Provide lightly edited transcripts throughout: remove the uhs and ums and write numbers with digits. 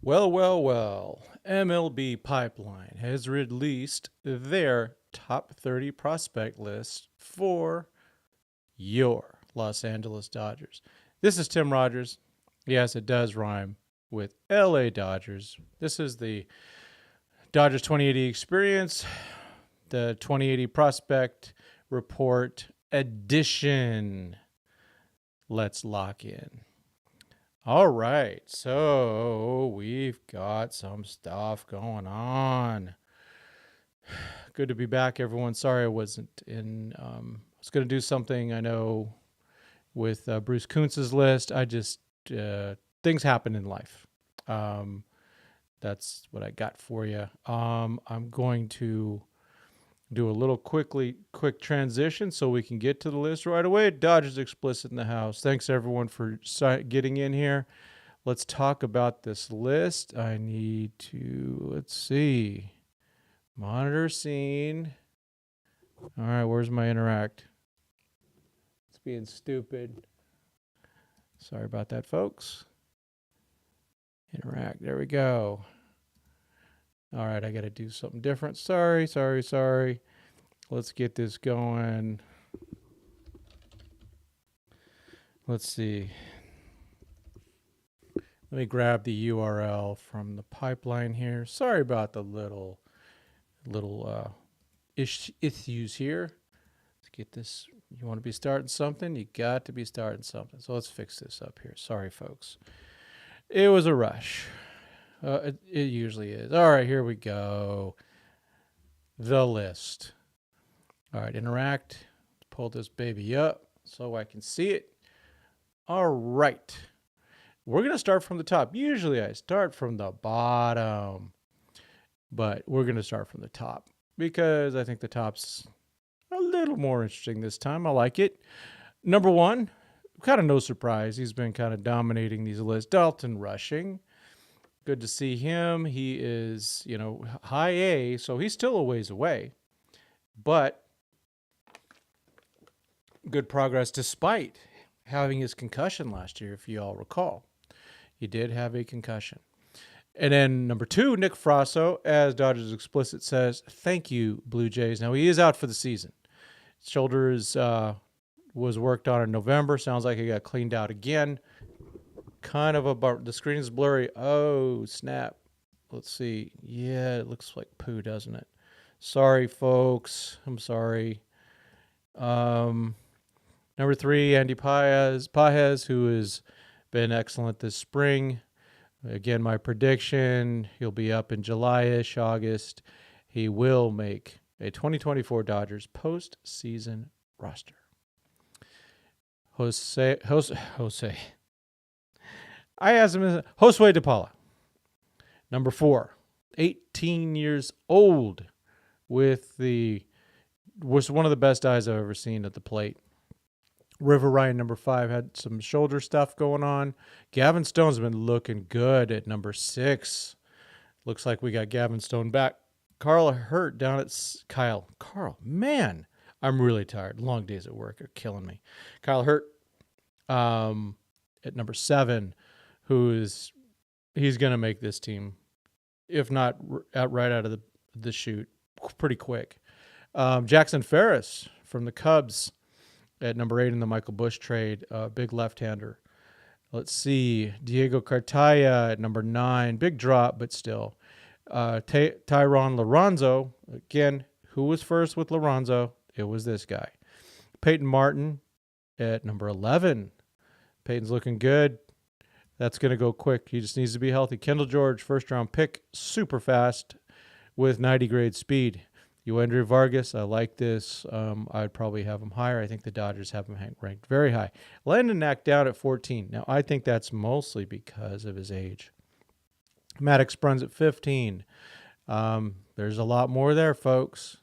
Well, well, well. MLB Pipeline has released their top 30 prospect list for your Los Angeles Dodgers. This is Tim Rogers. Yes, it does rhyme with LA Dodgers. This is the Dodgers 2080 experience, the 2080 prospect report edition. Let's lock in. All right, so we've got some stuff going on. Good to be back, everyone. Sorry I wasn't in. I was going to do something, I know, with Bruce Kuntz's list. Things happen in life. That's what I got for you. I'm going to do a little quick transition so we can get to the list right away. Dodgers explicit in the house. Thanks everyone for getting in here. Let's talk about this list. I need to, let's see, monitor scene. All right, where's my interact? It's being stupid. Sorry about that, folks. Interact, there we go. All right, I got to do something different. Sorry. Let's get this going. Let's see. Let me grab the URL from the pipeline here. Sorry about the little issues here. Let's get this. You want to be starting something? You got to be starting something. So let's fix this up here. Sorry, folks. It was a rush. It usually is. All right, here we go. The list. All right, interact. Pull this baby up so I can see it. All right. We're going to start from the top. Usually I start from the bottom, but we're going to start from the top because I think the top's a little more interesting this time. I like it. Number one, kind of no surprise. He's been kind of dominating these lists. Dalton Rushing. Good to see him. He is, high A, so he's still a ways away. But good progress despite having his concussion last year, if you all recall. He did have a concussion. And then number two, Nick Frasso, as Dodgers Explicit says, thank you, Blue Jays. Now, he is out for the season. Shoulder was worked on in November. Sounds like he got cleaned out again. Kind of the screen is blurry. Oh, snap. Let's see. Yeah, it looks like poo, doesn't it? Sorry, folks. I'm sorry. Number three, Andy Pages, who has been excellent this spring. Again, my prediction, he'll be up in July-ish, August. He will make a 2024 Dodgers postseason roster. Jose. I asked him, Josue De Paula. Number four, 18 years old was one of the best eyes I've ever seen at the plate. River Ryan, number five, had some shoulder stuff going on. Gavin Stone's been looking good at number six. Looks like we got Gavin Stone back. Carl Hurt down at Carl, man, I'm really tired. Long days at work are killing me. Kyle Hurt at number seven, he's going to make this team, if not right out of the chute, pretty quick. Jackson Ferris from the Cubs at number 8 in the Michael Busch trade, big left-hander. Let's see, Diego Cartaya at number 9, big drop, but still. Tyron Lorenzo, again, who was first with Lorenzo? It was this guy. Peyton Martin at number 11. Peyton's looking good. That's going to go quick. He just needs to be healthy. Kendall George, first-round pick, super fast with 90-grade speed. Euandry Vargas, I like this. I'd probably have him higher. I think the Dodgers have him ranked very high. Landon Knack down at 14. Now, I think that's mostly because of his age. Maddox Bruns at 15. There's a lot more there, folks.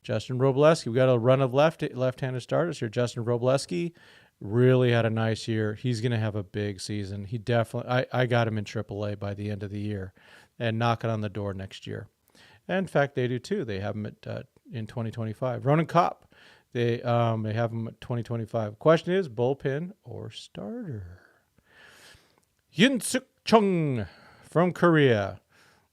Justin Robleski, we got a run of left-handed starters here. Justin Robleski really had a nice year. He's going to have a big season. He definitely, I got him in AAA by the end of the year and knocking on the door next year. And in fact, they do too. They have him in 2025. Ronan Kopp, they have him at 2025. Question is, bullpen or starter? Hyun-Suk Chung from Korea,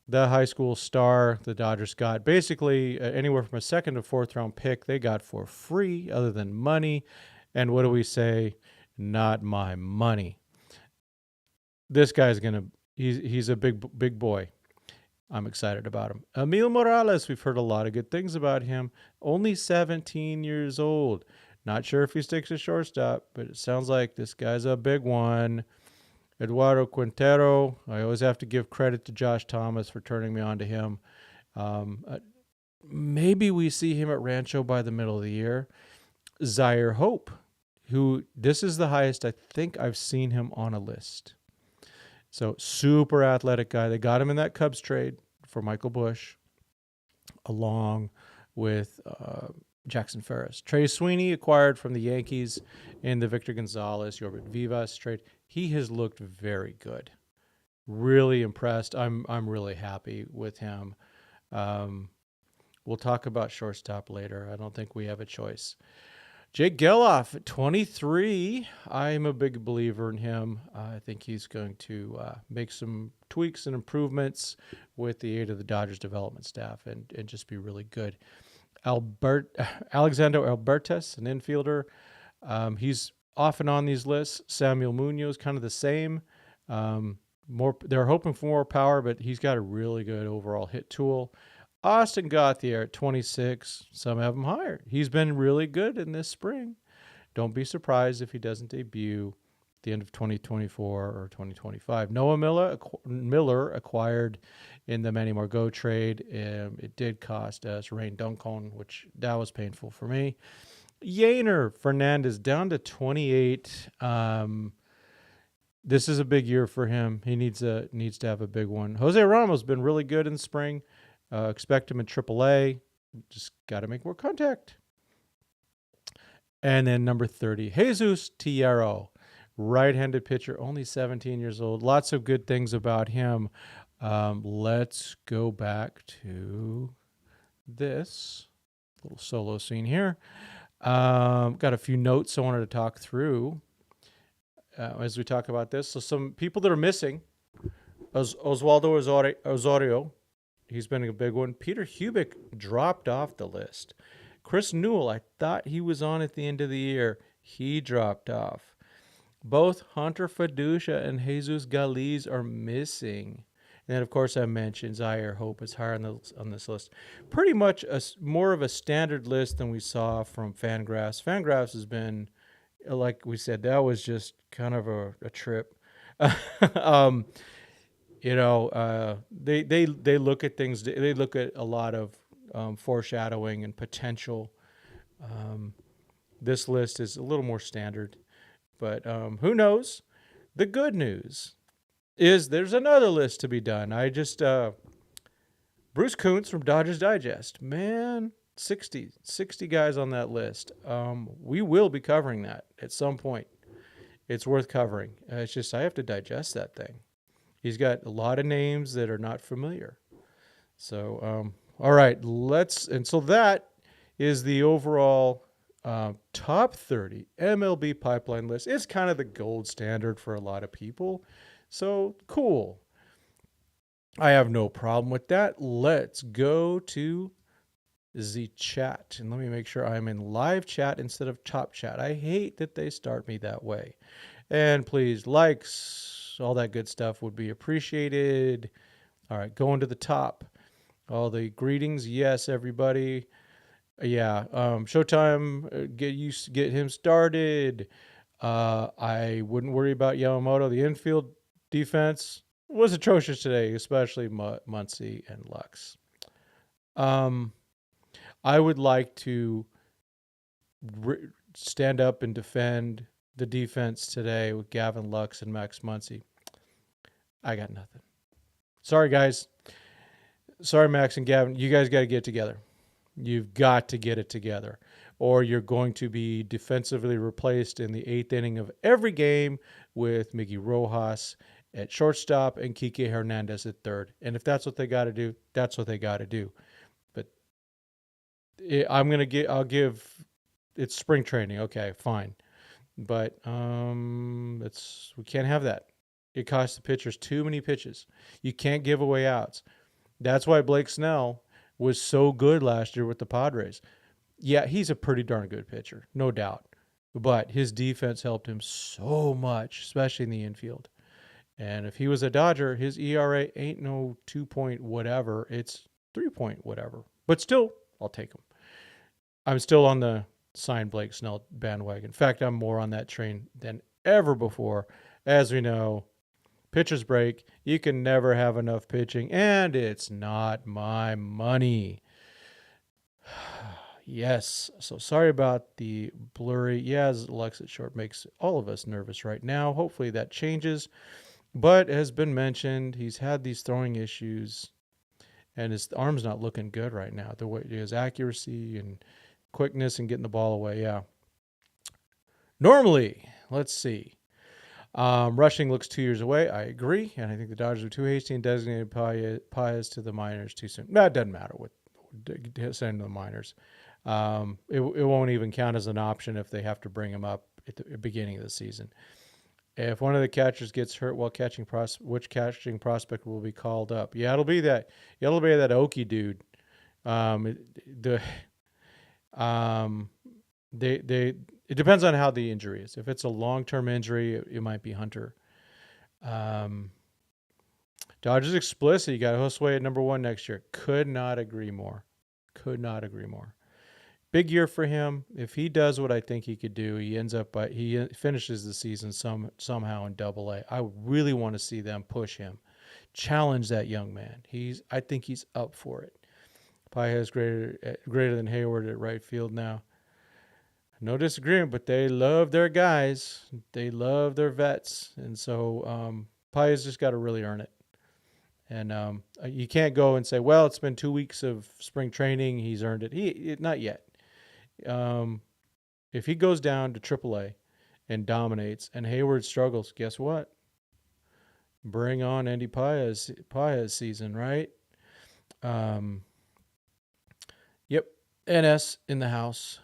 the high school star the Dodgers got. Basically, anywhere from a second to fourth round pick they got for free, other than money. And what do we say? Not my money. This guy's he's a big boy. I'm excited about him. Emil Morales, we've heard a lot of good things about him. Only 17 years old. Not sure if he sticks to shortstop, but it sounds like this guy's a big one. Eduardo Quintero, I always have to give credit to Josh Thomas for turning me on to him. Maybe we see him at Rancho by the middle of the year. Zaire Hope, who this is the highest I think I've seen him on a list. So super athletic guy. They got him in that Cubs trade for Michael Busch, along with Jackson Ferris. Trey Sweeney acquired from the Yankees in the Victor Gonzalez, Yorbit Vivas trade. He has looked very good. Really impressed. I'm really happy with him. We'll talk about shortstop later. I don't think we have a choice. Jake Geloff at 23. I'm a big believer in him. I think he's going to make some tweaks and improvements with the aid of the Dodgers development staff and just be really good. Alexander Albertes, an infielder. He's often on these lists. Samuel Munoz, kind of the same. They're hoping for more power, but he's got a really good overall hit tool. Austin Gauthier at 26. Some have him higher. He's been really good in this spring. Don't be surprised if he doesn't debut at the end of 2024 or 2025. Noah Miller acquired in the Manny Margot trade. It did cost us Rain Duncon, which that was painful for me. Yainer Fernandez down to 28. This is a big year for him. He needs to have a big one. Jose Ramos been really good in spring. Expect him in AAA. Just got to make more contact. And then number 30, Jesus Tierro, right-handed pitcher, only 17 years old. Lots of good things about him. Let's go back to this little solo scene here. Got a few notes I wanted to talk through as we talk about this. So some people that are missing, Oswaldo Osorio. He's been a big one. Peter Hubick dropped off the list. Chris Newell, I thought he was on at the end of the year. He dropped off. Both Hunter Fiducia and Jesus Galiz are missing. And then, of course, I mentioned Zaire Hope is higher on this list. Pretty much more of a standard list than we saw from Fangraphs. Fangraphs has been, like we said, that was just kind of a trip. They look at things. They look at a lot of foreshadowing and potential. This list is a little more standard, but who knows? The good news is there's another list to be done. Bruce Kuntz from Dodgers Digest, man, 60 guys on that list. We will be covering that at some point. It's worth covering. It's just I have to digest that thing. He's got a lot of names that are not familiar. So, all right, so that is the overall top 30 MLB Pipeline list. It's kind of the gold standard for a lot of people. So, cool. I have no problem with that. Let's go to the chat. And let me make sure I'm in live chat instead of top chat. I hate that they start me that way. And please, likes, all that good stuff would be appreciated. All right, going to the top. All the greetings. Yes, everybody. Yeah, Showtime, get him started. I wouldn't worry about Yamamoto. The infield defense was atrocious today, especially Muncy and Lux. I would like to stand up and defend the defense today with Gavin Lux and Max Muncy. I got nothing. Sorry, guys. Sorry, Max and Gavin. You guys got to get it together. You've got to get it together, or you're going to be defensively replaced in the 8th inning of every game with Miggy Rojas at shortstop and Kike Hernandez at third. And if that's what they got to do, that's what they got to do. But I'll give it's spring training. Okay, fine. But we can't have that. It costs the pitchers too many pitches. You can't give away outs. That's why Blake Snell was so good last year with the Padres. Yeah, he's a pretty darn good pitcher, no doubt. But his defense helped him so much, especially in the infield. And if he was a Dodger, his ERA ain't no 2 point whatever. It's 3 point whatever. But still, I'll take him. I'm still on the sign Blake Snell bandwagon. In fact, I'm more on that train than ever before. As we know, pitcher's break, you can never have enough pitching, and it's not my money. Yes, so sorry about the blurry. Yeah, Lux at short makes all of us nervous right now. Hopefully that changes. But as been mentioned, he's had these throwing issues, and his arm's not looking good right now. The way his accuracy and quickness and getting the ball away, yeah. Normally, let's see. Rushing looks 2 years away. I agree, and I think the Dodgers are too hasty and designated Paez to the minors too soon. That doesn't matter what sending to the minors. It won't even count as an option if they have to bring him up at the beginning of the season. If one of the catchers gets hurt while catching, which catching prospect will be called up? Yeah, it'll be that. It'll be that Okie dude. It depends on how the injury is. If it's a long-term injury, it might be Hunter. Dodgers explicit. You got Josue at number 1 next year. Could not agree more. Could not agree more. Big year for him. If he does what I think he could do, he finishes the season somehow in Double-A. I really want to see them push him, challenge that young man. I think he's up for it. Paez greater than Hayward at right field now. No disagreement, but they love their guys. They love their vets, and so Paez just got to really earn it. And you can't go and say, well, it's been 2 weeks of spring training. He's earned it. Not yet. If he goes down to AAA and dominates and Hayward struggles, guess what? Bring on Andy Paez season, right? Yep. NS in the house.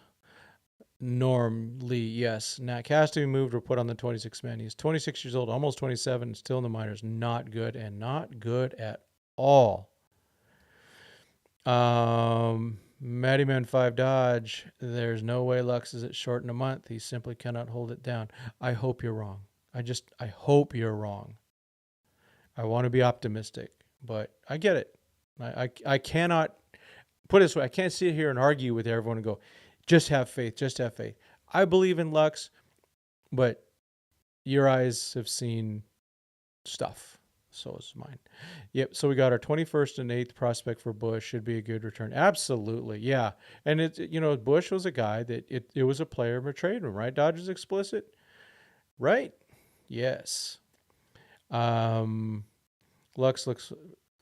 Norm Lee, yes. Nat has to be moved or put on the 26 man. He's 26 years old, almost 27, still in the minors. Not good, and not good at all. Matty Man 5 Dodge. There's no way Lux is at short in a month. He simply cannot hold it down. I hope you're wrong. I hope you're wrong. I want to be optimistic, but I get it. I cannot put it this way. I can't sit here and argue with everyone and go, just have faith, just have faith. I believe in Lux, but your eyes have seen stuff. So is mine. Yep. So we got our 21st and 8th prospect for Bush. Should be a good return. Absolutely. Yeah. And Bush was a guy that it was a player of a trade room, right? Dodgers explicit, right? Yes. Lux looks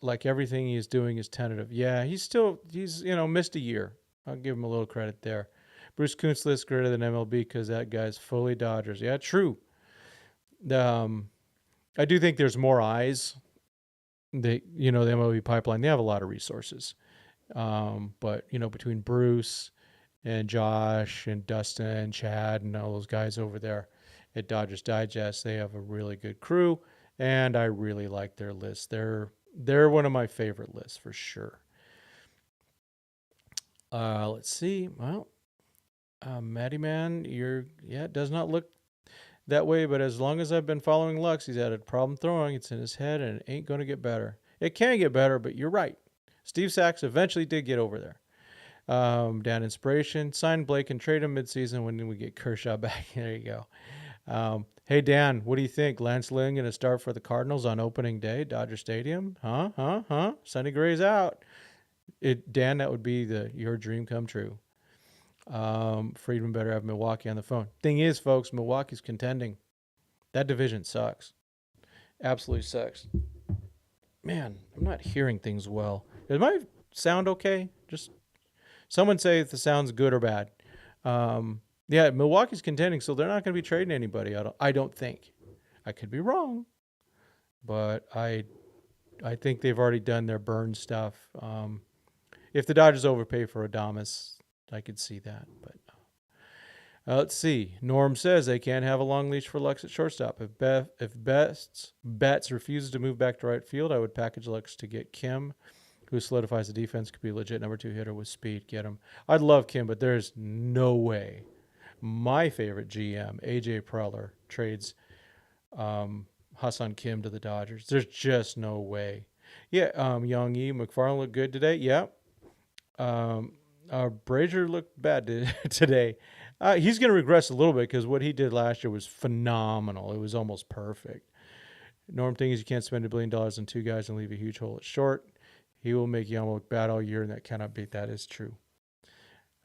like everything he's doing is tentative. Yeah. He's missed a year. I'll give him a little credit there. Bruce Kuntz lists greater than MLB because that guy's fully Dodgers. Yeah, true. I do think there's more eyes. The MLB Pipeline, they have a lot of resources. But between Bruce and Josh and Dustin and Chad and all those guys over there at Dodgers Digest, they have a really good crew, and I really like their list. They're one of my favorite lists for sure. Let's see. Well, Matty Man, it does not look that way, but as long as I've been following Lux, he's had a problem throwing. It's in his head, and it ain't going to get better. It can get better, but you're right. Steve Sachs eventually did get over there. Dan Inspiration, sign Blake and trade him midseason when we get Kershaw back. There you go. Hey, Dan, what do you think? Lance Lynn going to start for the Cardinals on opening day, Dodger Stadium? Huh? Sonny Gray's out. Dan, that would be your dream come true. Friedman better have Milwaukee on the phone. Thing is, folks, Milwaukee's contending. That division sucks. Absolutely sucks. Man, I'm not hearing things well. Does my sound okay? Just someone say if the sound's good or bad. Yeah, Milwaukee's contending, so they're not going to be trading anybody. I don't think. I could be wrong, but I think they've already done their burn stuff. If the Dodgers overpay for Adames, I could see that. Let's see. Norm says they can't have a long leash for Lux at shortstop. Betts refuses to move back to right field, I would package Lux to get Kim, who solidifies the defense, could be a legit number 2 hitter with speed. Get him. I'd love Kim, but there's no way. My favorite GM, AJ Preller, trades Hassan Kim to the Dodgers. There's just no way. Yeah, Young E. McFarland looked good today. Yeah. Brazier looked bad today. He's going to regress a little bit because what he did last year was phenomenal. It was almost perfect. Norm thing is you can't spend $1 billion on 2 guys and leave a huge hole at short. He will make Yama look bad all year, and that cannot be. That is true.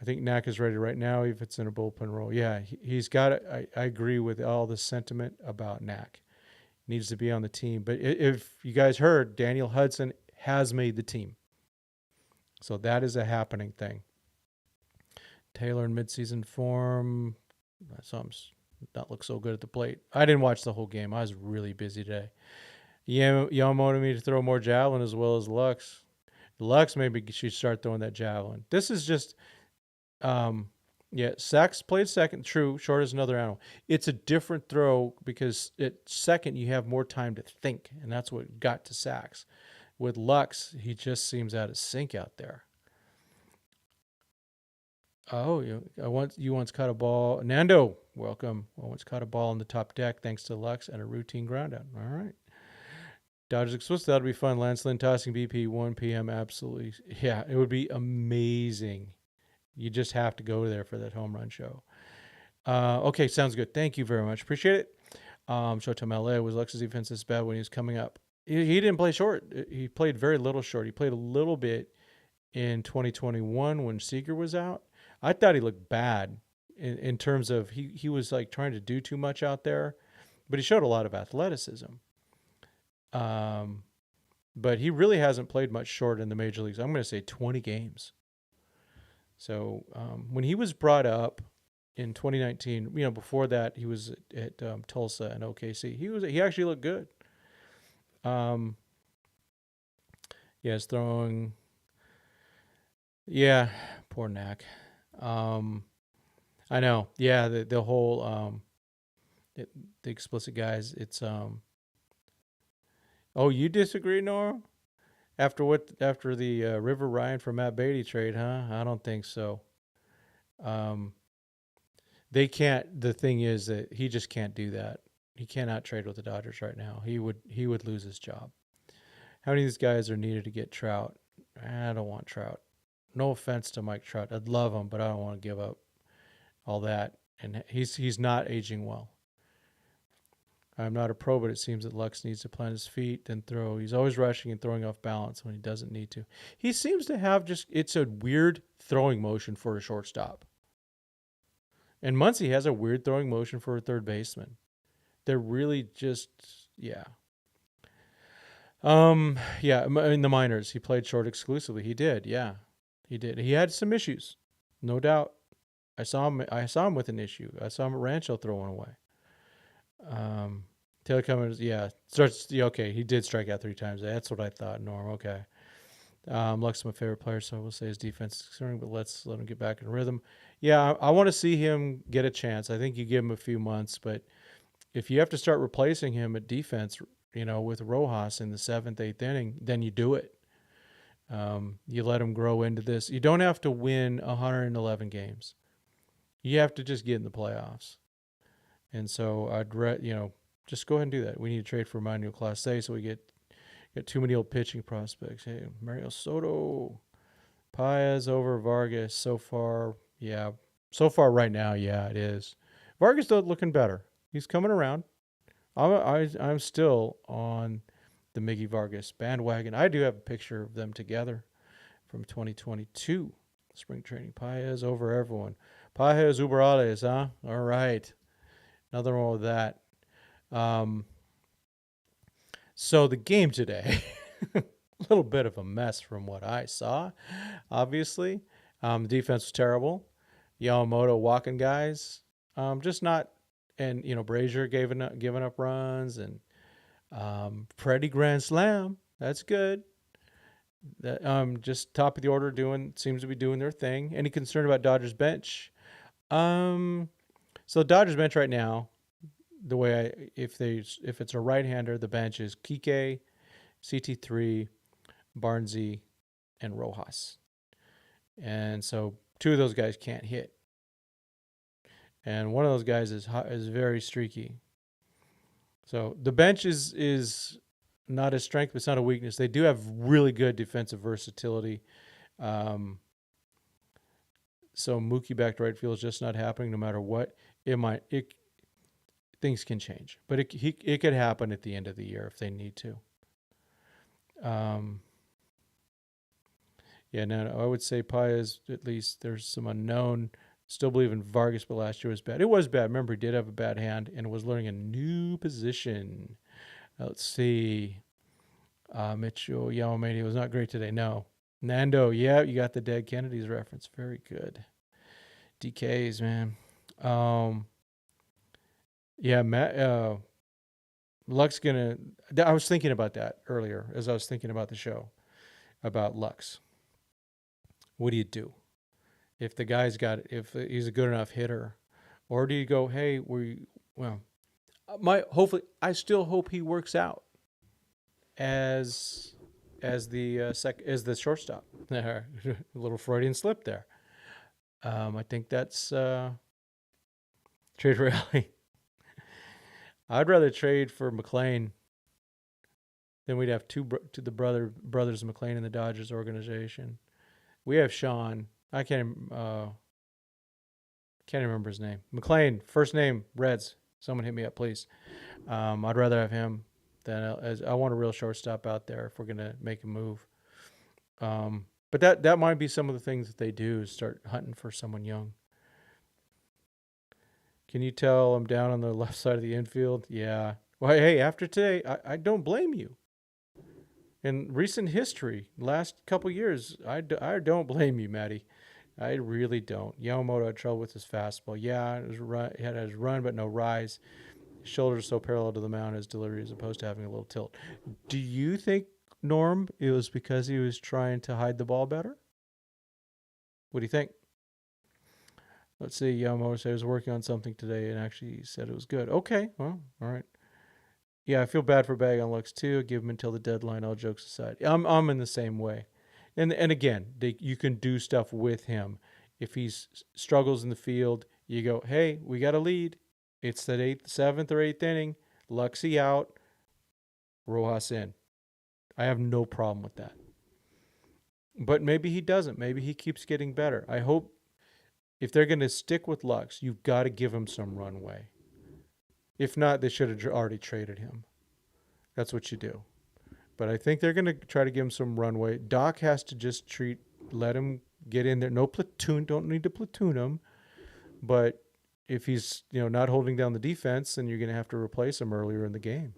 I think Knack is ready right now if it's in a bullpen role. Yeah, he's got it. I agree with all the sentiment about Knack. Needs to be on the team. But if you guys heard, Daniel Hudson has made the team. So that is a happening thing. Taylor in midseason form. Something's not look so good at the plate. I didn't watch the whole game. I was really busy today. Y'all wanted me to throw more javelin as well as Lux. Lux maybe should start throwing that javelin. This is just, Sachs played second. True, short is another animal. It's a different throw because at second you have more time to think, and that's what got to Sachs. With Lux, he just seems out of sync out there. Oh, you once caught a ball. Nando, welcome. I once caught a ball on the top deck thanks to Lux and a routine ground out. All right. Dodgers explosive. That'll be fun. Lance Lynn tossing BP 1 p.m. Absolutely. Yeah, it would be amazing. You just have to go there for that home run show. Okay, sounds good. Thank you very much. Appreciate it. Showtime LA, was Lux's defense this bad when he was coming up? He didn't play short. He played very little short. He played a little bit in 2021 when Seager was out. I thought he looked bad in terms of he was like trying to do too much out there, but he showed a lot of athleticism. But he really hasn't played much short in the major leagues. I'm going to say 20 games. So when he was brought up in 2019, before that he was at Tulsa and OKC. He actually looked good. He's throwing. Yeah, poor Knack. I know. Yeah, the whole the explicit guys. It's Oh, you disagree, Nora? After the River Ryan for Matt Beatty trade, huh? I don't think so. They can't. The thing is that he just can't do that. He cannot trade with the Dodgers right now. He would lose his job. How many of these guys are needed to get Trout? I don't want Trout. No offense to Mike Trout. I'd love him, but I don't want to give up all that. And he's not aging well. I'm not a pro, but it seems that Lux needs to plant his feet, then throw. He's always rushing and throwing off balance when he doesn't need to. He seems to have it's a weird throwing motion for a shortstop. And Muncy has a weird throwing motion for a third baseman. They're really just, yeah. In the minors, he played short exclusively. He did, yeah. He did. He had some issues, no doubt. I saw him with an issue. I saw him at Rancho throwing away. Taylor Cummins, okay. He did strike out 3 times. That's what I thought, Norm. Okay. Lux is my favorite player, so I will say his defense is concerning, but let's let him get back in rhythm. Yeah, I want to see him get a chance. I think you give him a few months, but if you have to start replacing him at defense, with Rojas in the 7th, 8th inning, then you do it. You let him grow into this. You don't have to win 111 games. You have to just get in the playoffs. And so just go ahead and do that. We need to trade for Manuel Clase so we get too many old pitching prospects. Hey, Mario Soto, Paez over Vargas so far. Yeah, so far right now, yeah, it is. Vargas though looking better. He's coming around. I'm still on the Miggy Vargas bandwagon. I do have a picture of them together from 2022 spring training. Paez over everyone. Paez Uberales, huh? All right. Nothing wrong with that. So the game today, a little bit of a mess from what I saw, obviously. The defense was terrible. Yamamoto walking guys. Just not, and, Brazier giving up runs, and Freddie grand slam. That's good. That just top of the order seems to be doing their thing. Any concern about Dodgers bench? So the Dodgers bench right now, the way if it's a right-hander, the bench is Kike, CT3, Barnesy, and Rojas. And so two of those guys can't hit. And one of those guys is very streaky. So the bench is not a strength, but it's not a weakness. They do have really good defensive versatility. So Mookie back to right field is just not happening no matter what. Things can change, but it could happen at the end of the year if they need to. No, I would say Paez, at least there's some unknown. Still believe in Vargas, but last year was bad. It was bad. Remember, he did have a bad hand and was learning a new position. Let's see. Mitchell Yamamani was not great today. No. Nando, yeah, you got the Dead Kennedys reference. Very good. DKs, man. Matt. Luck's gonna. I was thinking about that earlier as I was thinking about the show about Lux. What do you do if the guy's if he's a good enough hitter, or do you go, hey, hopefully I still hope he works out as the shortstop. A little Freudian slip there. I think that's trade for Ellie. I'd rather trade for McLean. Then we'd have the brothers McLean in the Dodgers organization. We have Sean. I can't remember his name. McLean, first name Reds. Someone hit me up, please. I'd rather have him than as I want a real shortstop out there if we're gonna make a move. But that might be some of the things that they do is start hunting for someone young. Can you tell I'm down on the left side of the infield? Yeah. Well, hey, after today, I don't blame you. In recent history, last couple years, I don't blame you, Matty. I really don't. Yamamoto had trouble with his fastball. Yeah, he had his run, but no rise. His shoulders so parallel to the mound as delivery as opposed to having a little tilt. Do you think, Norm, it was because he was trying to hide the ball better? What do you think? Let's see. Yamamoto said he was working on something today and actually said it was good. Okay, well, all right. Yeah, I feel bad for Bag on Lux too. Give him until the deadline. All jokes aside, I'm in the same way. And again, you can do stuff with him. If he struggles in the field, you go, hey, we got a lead. It's that seventh or eighth inning. Luxy out, Rojas in. I have no problem with that. But maybe he doesn't. Maybe he keeps getting better. I hope if they're going to stick with Lux, you've got to give him some runway. If not, they should have already traded him. That's what you do. But I think they're going to try to give him some runway. Doc has to just let him get in there. No platoon, don't need to platoon him. But if he's not holding down the defense, then you're going to have to replace him earlier in the game.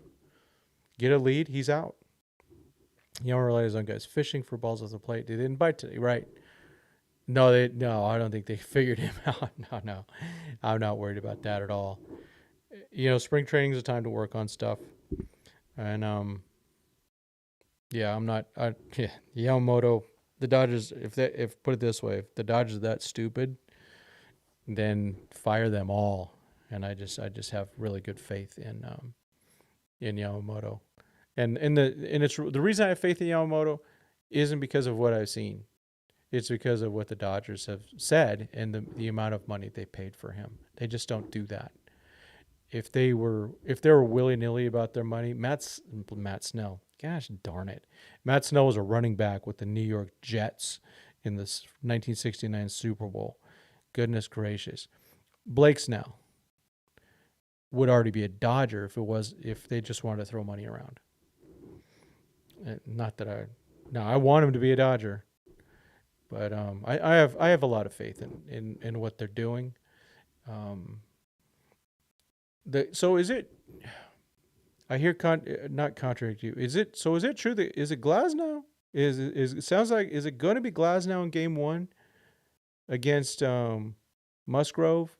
Get a lead, he's out. You don't rely on guys fishing for balls off the plate. They didn't bite today, right? No, I don't think they figured him out. No, I'm not worried about that at all. Spring training is a time to work on stuff, and I'm not. Yamamoto, the Dodgers. If put it this way, if the Dodgers are that stupid, then fire them all. And I just have really good faith in Yamamoto, and it's the reason I have faith in Yamamoto isn't because of what I've seen. It's because of what the Dodgers have said and the amount of money they paid for him. They just don't do that. If they were willy-nilly about their money, Matt Snell, gosh darn it. Matt Snell was a running back with the New York Jets in the 1969 Super Bowl. Goodness gracious. Blake Snell would already be a Dodger if they just wanted to throw money around. Not that I want him to be a Dodger. But I have a lot of faith in what they're doing. So is it? I hear not contradict you. Is it true that is it Glasnow? It sounds like is it going to be Glasnow in Game 1 against Musgrove,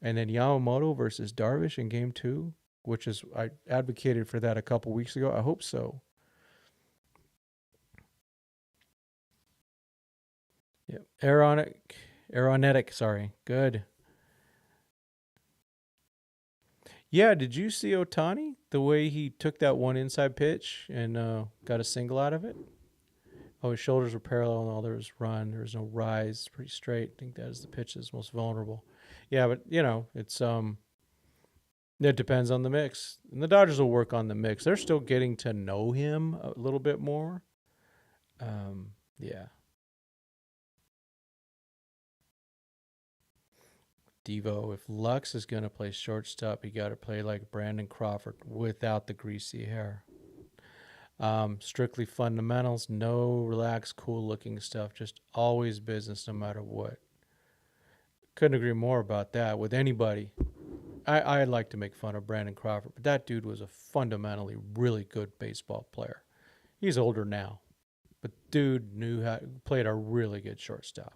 and then Yamamoto versus Darvish in Game 2, which is I advocated for that a couple weeks ago. I hope so. Yeah, Aeronetic, sorry. Good. Yeah, did you see Ohtani? The way he took that one inside pitch and got a single out of it? Oh, his shoulders were parallel and all there was run. There was no rise. Pretty straight. I think that is the pitch that's most vulnerable. Yeah, but it depends on the mix. And the Dodgers will work on the mix. They're still getting to know him a little bit more. Yeah. Devo, if Lux is going to play shortstop, he got to play like Brandon Crawford without the greasy hair. Strictly fundamentals, no relaxed, cool looking stuff. Just always business no matter what. Couldn't agree more about that with anybody. I'd like to make fun of Brandon Crawford, but that dude was a fundamentally really good baseball player. He's older now, but dude knew how played a really good shortstop.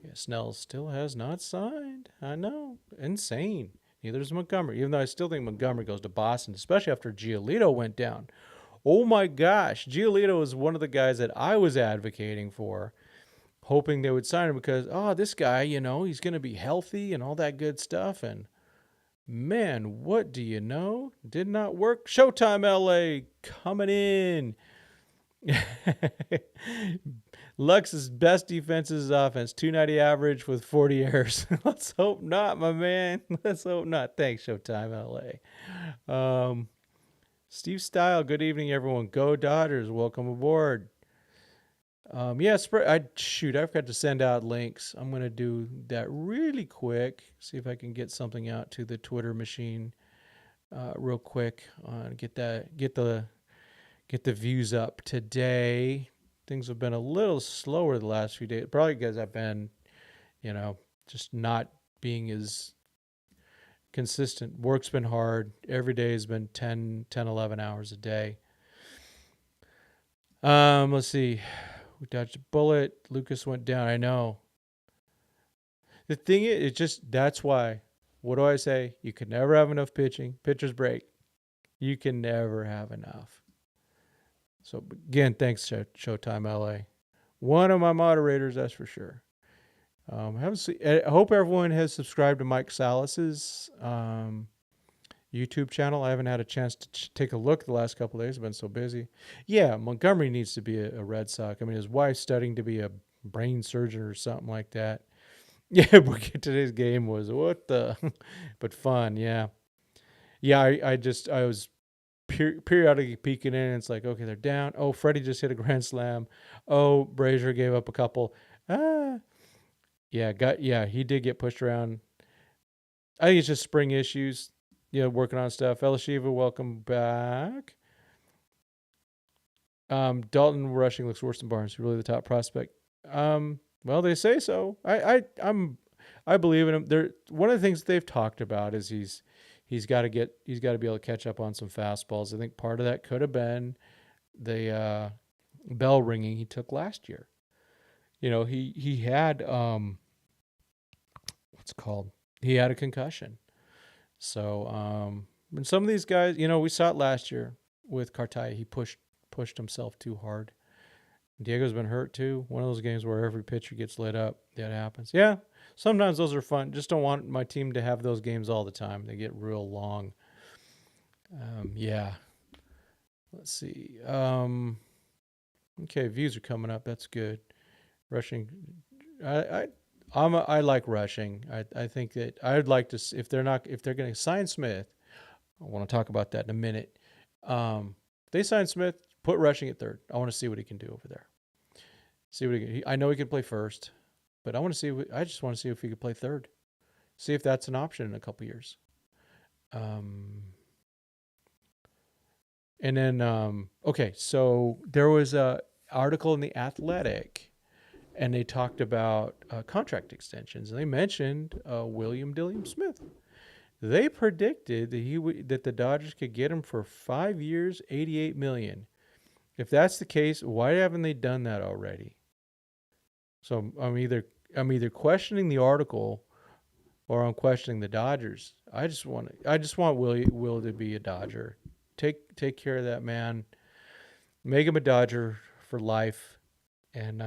Yeah, Snell still has not signed. I know, insane. Neither does Montgomery, even though I still think Montgomery goes to Boston, especially after Giolito went down. Oh my gosh, Giolito was one of the guys that I was advocating for, hoping they would sign him because, this guy, he's going to be healthy and all that good stuff. And man, what do you know? Did not work. Showtime LA coming in. Lux's best defense is offense. 290 average with 40 errors. Let's hope not, my man. Let's hope not. Thanks, Showtime LA. Steve Style, good evening, everyone. Go Dodgers. Welcome aboard. I forgot to send out links. I'm going to do that really quick. See if I can get something out to the Twitter machine real quick. Get the views up today. Things have been a little slower the last few days, probably because I've been, just not being as consistent. Work's been hard. Every day has been 10, 11 hours a day. Let's see. We dodged a bullet. Lucas went down. I know. The thing is, that's why. What do I say? You can never have enough pitching. Pitchers break. You can never have enough. So again, thanks, Showtime LA. One of my moderators, that's for sure. I hope everyone has subscribed to Mike Salas's YouTube channel. I haven't had a chance to take a look the last couple of days. I've been so busy. Yeah, Montgomery needs to be a Red Sox. I mean, his wife's studying to be a brain surgeon or something like that. Yeah, today's game was what the, but fun. Yeah, yeah. I was periodically peeking in. And it's like, okay, they're down. Oh, Freddie just hit a grand slam. Oh, Brazier gave up a couple. Yeah, he did get pushed around. I think it's just spring issues. Working on stuff. Elishiva, welcome back. Dalton Rushing looks worse than Barnes. Really the top prospect. Well, they say so. I believe in him. One of the things that they've talked about is he's got to be able to catch up on some fastballs. I think part of that could have been the bell ringing he took last year. He had he had a concussion. So, and some of these guys, we saw it last year with Cartaya. He pushed himself too hard. Diego's been hurt too. One of those games where every pitcher gets lit up. That happens. Yeah, sometimes those are fun. Just don't want my team to have those games all the time. They get real long. Yeah. Let's see. Okay, views are coming up. That's good. Rushing. I like rushing. I think that I'd like to, if they're going to sign Smith, I want to talk about that in a minute. They sign Smith, put rushing at third. I want to see what he can do over there. See what I know he can play first, but I just want to see if he could play third. See if that's an option in a couple years. And then, okay, so there was a article in The Athletic, and they talked about contract extensions, and they mentioned William Dilliam Smith. They predicted that the Dodgers could get him for 5 years, $88 million. If that's the case, why haven't they done that already? So I'm either questioning the article, or I'm questioning the Dodgers. I just want Will to be a Dodger. Take care of that man. Make him a Dodger for life, and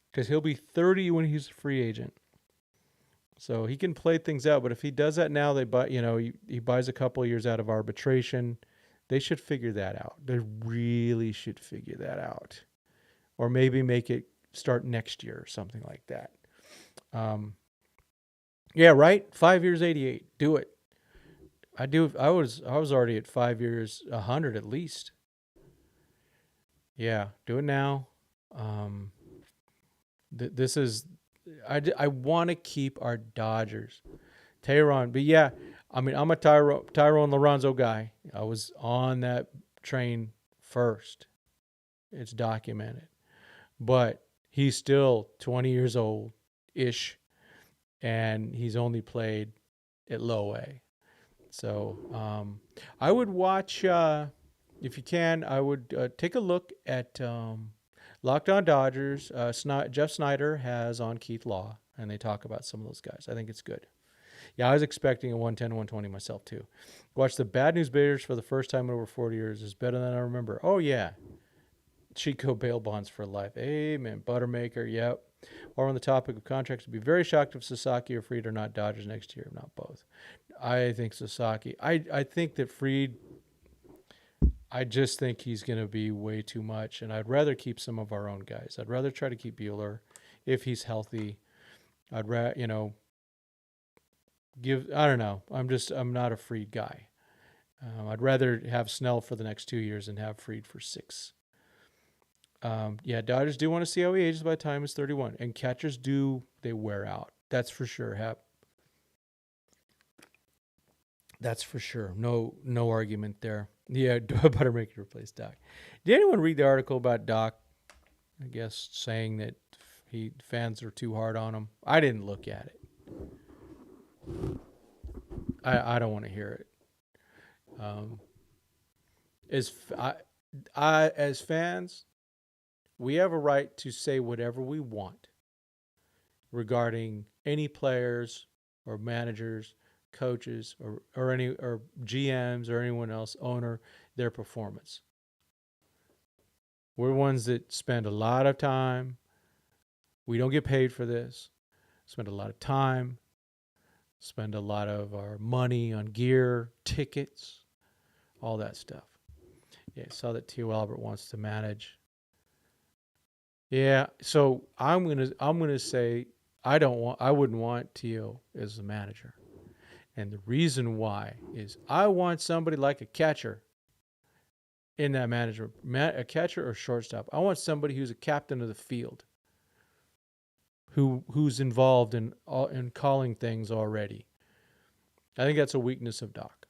because he'll be 30 when he's a free agent. So he can play things out, but if he does that now, they buy, he buys a couple of years out of arbitration. They should figure that out. They really should figure that out, or maybe make it start next year or something like that. Yeah, right. 5 years, 88. Do it. I do. I was already at 5 years, 100 at least. Yeah, do it now. This is. I want to keep our Dodgers. Tyrone, but yeah, I mean, I'm a Tyrone Lorenzo guy. I was on that train first. It's documented. But he's still 20 years old ish, and he's only played at low A. So I would watch, if you can, I would take a look at Locked On Dodgers. Jeff Snyder has on Keith Law, and they talk about some of those guys. I think it's good. Yeah, I was expecting a 110, 120 myself too. Watch the Bad News Bears for the first time in over 40 years. Is better than I remember. Oh, yeah. Chico bail bonds for life. Amen. Buttermaker, yep. While we're on the topic of contracts, I'd be very shocked if Sasaki or Fried are not Dodgers next year, not both. I think Sasaki. I think that Fried, I just think he's going to be way too much, and I'd rather keep some of our own guys. I'd rather try to keep Bueller if he's healthy. I'd rather, I don't know. I'm not a Fried guy. I'd rather have Snell for the next 2 years and have Fried for 6. Yeah, Dodgers do want to see how he ages by the time he's 31. And catchers they wear out. That's for sure, Hap. That's for sure. No argument there. Yeah, Buttermaker replace Doc. Did anyone read the article about Doc, I guess, saying that fans are too hard on him? I didn't look at it. I don't want to hear it. As fans, we have a right to say whatever we want regarding any players or managers, coaches, or GMs or anyone else, owner, their performance. We're ones that spend a lot of time. We don't get paid for this. Spend a lot of time. Spend a lot of our money on gear, tickets, all that stuff. Yeah, I saw that T.O. Albert wants to manage. Yeah, so I'm gonna say I wouldn't want T.O. as the manager. And the reason why is I want somebody like a catcher in that management, a catcher or shortstop. I want somebody who's a captain of the field, who's involved in calling things already. I think that's a weakness of Doc.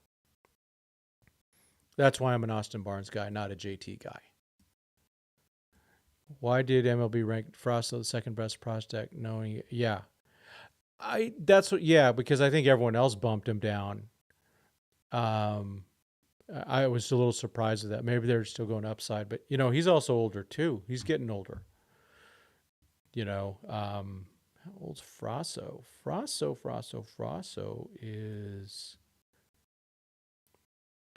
That's why I'm an Austin Barnes guy, not a JT guy. Why did MLB rank Frosto the second best prospect? Because I think everyone else bumped him down. I was a little surprised at that. Maybe they're still going upside, but he's also older too. He's getting older. How old's Frosso? Frosso is,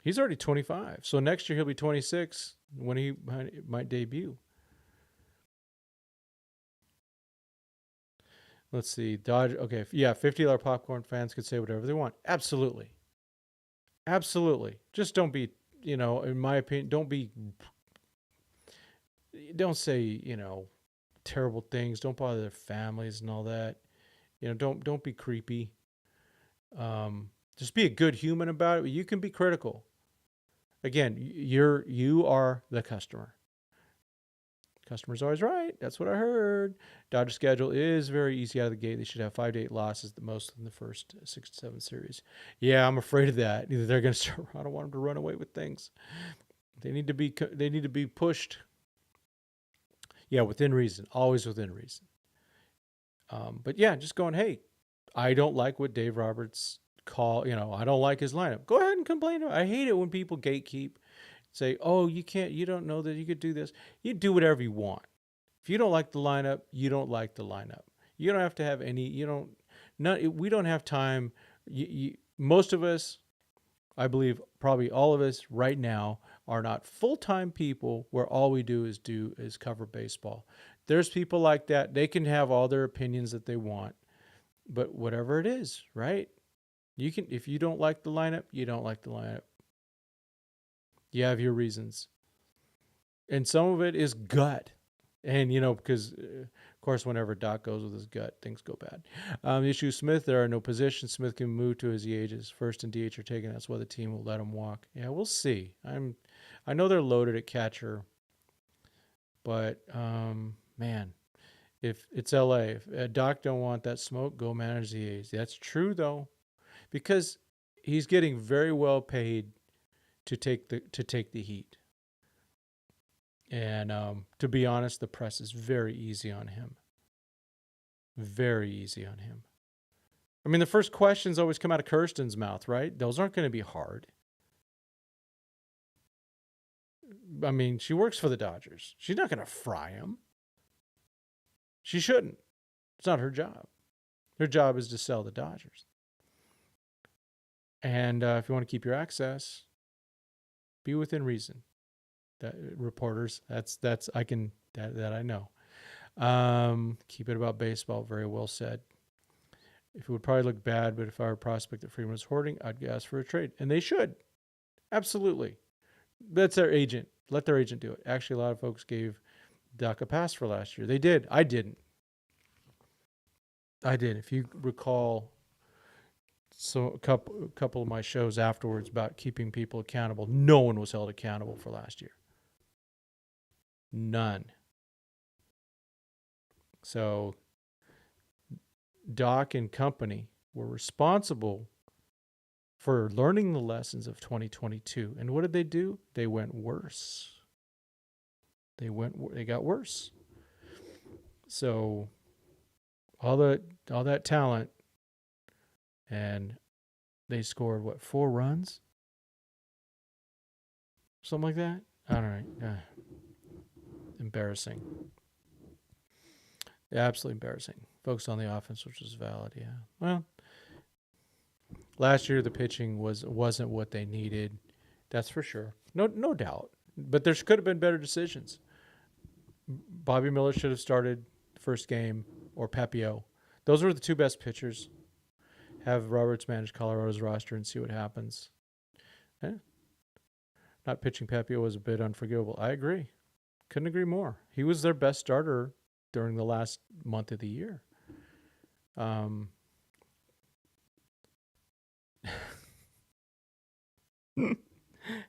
he's already 25. So next year he'll be 26 when he might debut. Let's see. Dodge. Okay. Yeah. $50 popcorn fans could say whatever they want. Absolutely. Just don't be, in my opinion, don't say, terrible things. Don't bother their families and all that. Don't be creepy. Just be a good human about it. You can be critical. Again, you are the customer. Customer's always right. That's what I heard. Dodger schedule is very easy out of the gate. They should have 5 to 8 losses, the most in the first 6 to 7 series. Yeah, I'm afraid of that. Either they're going to start. I don't want them to run away with things. They need to be pushed. Yeah, within reason. Always within reason. But yeah, just going, hey, I don't like what Dave Roberts I don't like his lineup. Go ahead and complain. I hate it when people gatekeep. Say, oh, you don't know that you could do this. You do whatever you want. If you don't like the lineup, you don't like the lineup. You don't have to have we don't have time. Most of us, I believe probably all of us right now, are not full-time people where all we do is cover baseball. There's people like that. They can have all their opinions that they want. But whatever it is, right? You can, if you don't like the lineup, you don't like the lineup. You have your reasons. And some of it is gut. And, because, of course, whenever Doc goes with his gut, things go bad. Issue Smith, there are no positions. Smith can move to as he ages. First and DH are taken. That's why the team will let him walk. Yeah, we'll see. I know they're loaded at catcher, but, man, if it's LA, if Doc don't want that smoke, go manage the A's. That's true, though, because he's getting very well paid to take the heat. And to be honest, the press is very easy on him. Very easy on him. I mean, the first questions always come out of Kirsten's mouth, right? Those aren't going to be hard. I mean, she works for the Dodgers. She's not going to fry him. She shouldn't. It's not her job. Her job is to sell the Dodgers. And if you want to keep your access, be within reason. Reporters, that I know. Keep it about baseball. Very well said. It would probably look bad, but if I were a prospect that Freeman was hoarding, I'd ask for a trade. And they should. Absolutely. That's their agent. Let their agent do it. Actually, a lot of folks gave Doc a pass for last year. They did. I didn't. If you recall, so a couple of my shows afterwards about keeping people accountable, no one was held accountable for last year. None. So Doc and company were responsible for learning the lessons of 2022. And what did they do? They went worse. They got worse. So all that talent, and they scored 4 runs? Something like that? I don't know. Embarrassing. Yeah, absolutely embarrassing. Focused on the offense, which was valid, yeah. Well, last year the pitching wasn't what they needed. That's for sure. No doubt. But there could have been better decisions. Bobby Miller should have started the first game, or Papio. Those were the 2 best pitchers. Have Roberts manage Colorado's roster and see what happens. Not pitching Papio was a bit unforgivable. I agree. Couldn't agree more. He was their best starter during the last month of the year.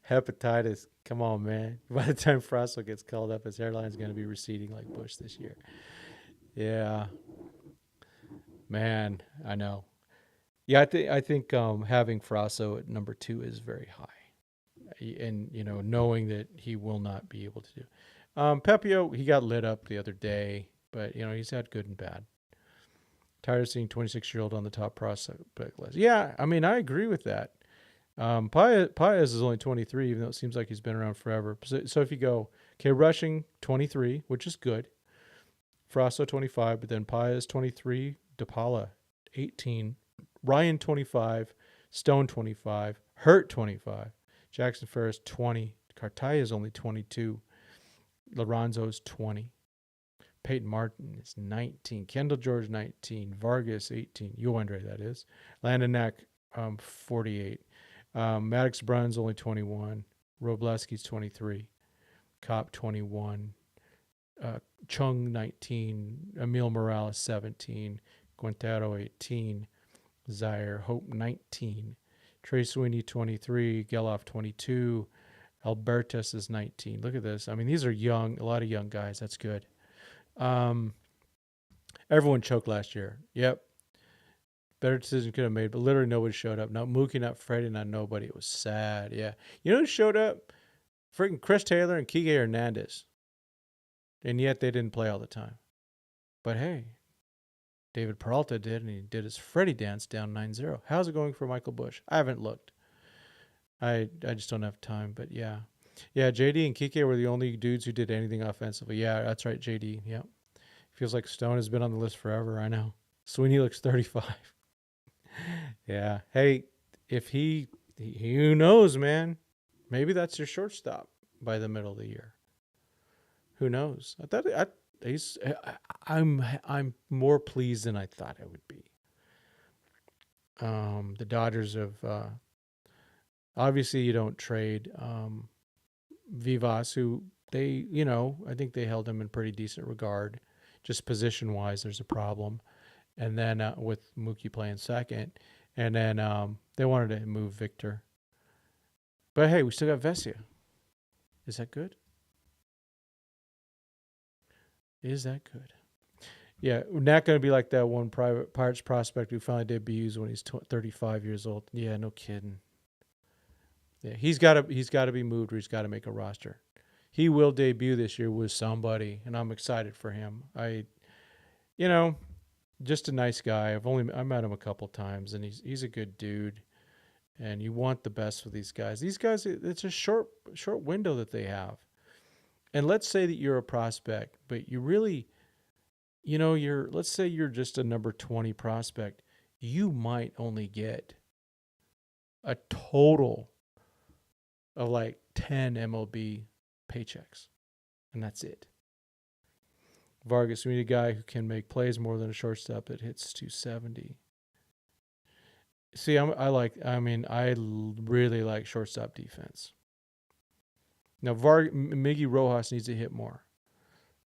Hepatitis. Come on, man. By the time Frasso gets called up, his hairline's going to be receding like Bush this year. Yeah. Man, I know. Yeah, I think having Frasso at number 2 is very high. And, knowing that he will not be able to do. Pepio, he got lit up the other day, but, he's had good and bad. Tired of seeing 26-year-old on the top prospect list. Yeah, I mean, I agree with that. Paez is only 23, even though it seems like he's been around forever. So if you go, okay, rushing 23, which is good. Frasso 25, but then Paez 23, DePaula 18, Ryan 25, Stone 25, Hurt 25, Jackson Ferris 20, Cartaya is only 22, Lorenzo's 20, Peyton Martin is 19, Kendall George 19, Vargas 18, Yoendre that is, Landon Knack 48, Maddox Bruns only 21, Robleski's 23, Kopp 21, Chung 19, Emil Morales 17, Quintero 18, Zaire Hope 19, Trey Sweeney 23, Geloff 22, Albertus is 19. Look at this. I mean, these are young, a lot of young guys. That's good. Everyone choked last year. Yep. Better decision could have made, but literally nobody showed up. Not Mookie, not Freddie, not nobody. It was sad. Yeah. You know who showed up? Freaking Chris Taylor and Kike Hernandez. And yet they didn't play all the time. But hey, David Peralta did, and he did his Freddie dance down 9-0. How's it going for Michael Busch? I haven't looked. I just don't have time, but yeah. Yeah, JD and Kike were the only dudes who did anything offensively. Yeah, that's right, JD. Yeah. Feels like Stone has been on the list forever. I know. Sweeney looks 35. Yeah. Hey, if he who knows, man? Maybe that's your shortstop by the middle of the year. Who knows? I'm more pleased than I thought I would be. The Dodgers have obviously you don't trade Vivas, who they, I think they held him in pretty decent regard. Just position wise, there's a problem. And then with Mookie playing second, and then they wanted to move Victor. But hey, we still got Vesia. Is that good? Is that good? Yeah, we're not going to be like that one private Pirates prospect who finally debuts when he's 35 years old. Yeah, no kidding. Yeah, he's got to be moved, or he's got to make a roster. He will debut this year with somebody, and I'm excited for him. You know, just a nice guy. I met him a couple times, and he's a good dude. And you want the best for these guys. These guys, it's a short window that they have. And let's say that you're a prospect, but you really, let's say you're just a number 20 prospect. You might only get a total of like 10 MLB paychecks, and that's it. Vargas, we need a guy who can make plays more than a shortstop that hits 270. See, I really like shortstop defense. Now, Miggy Rojas needs to hit more,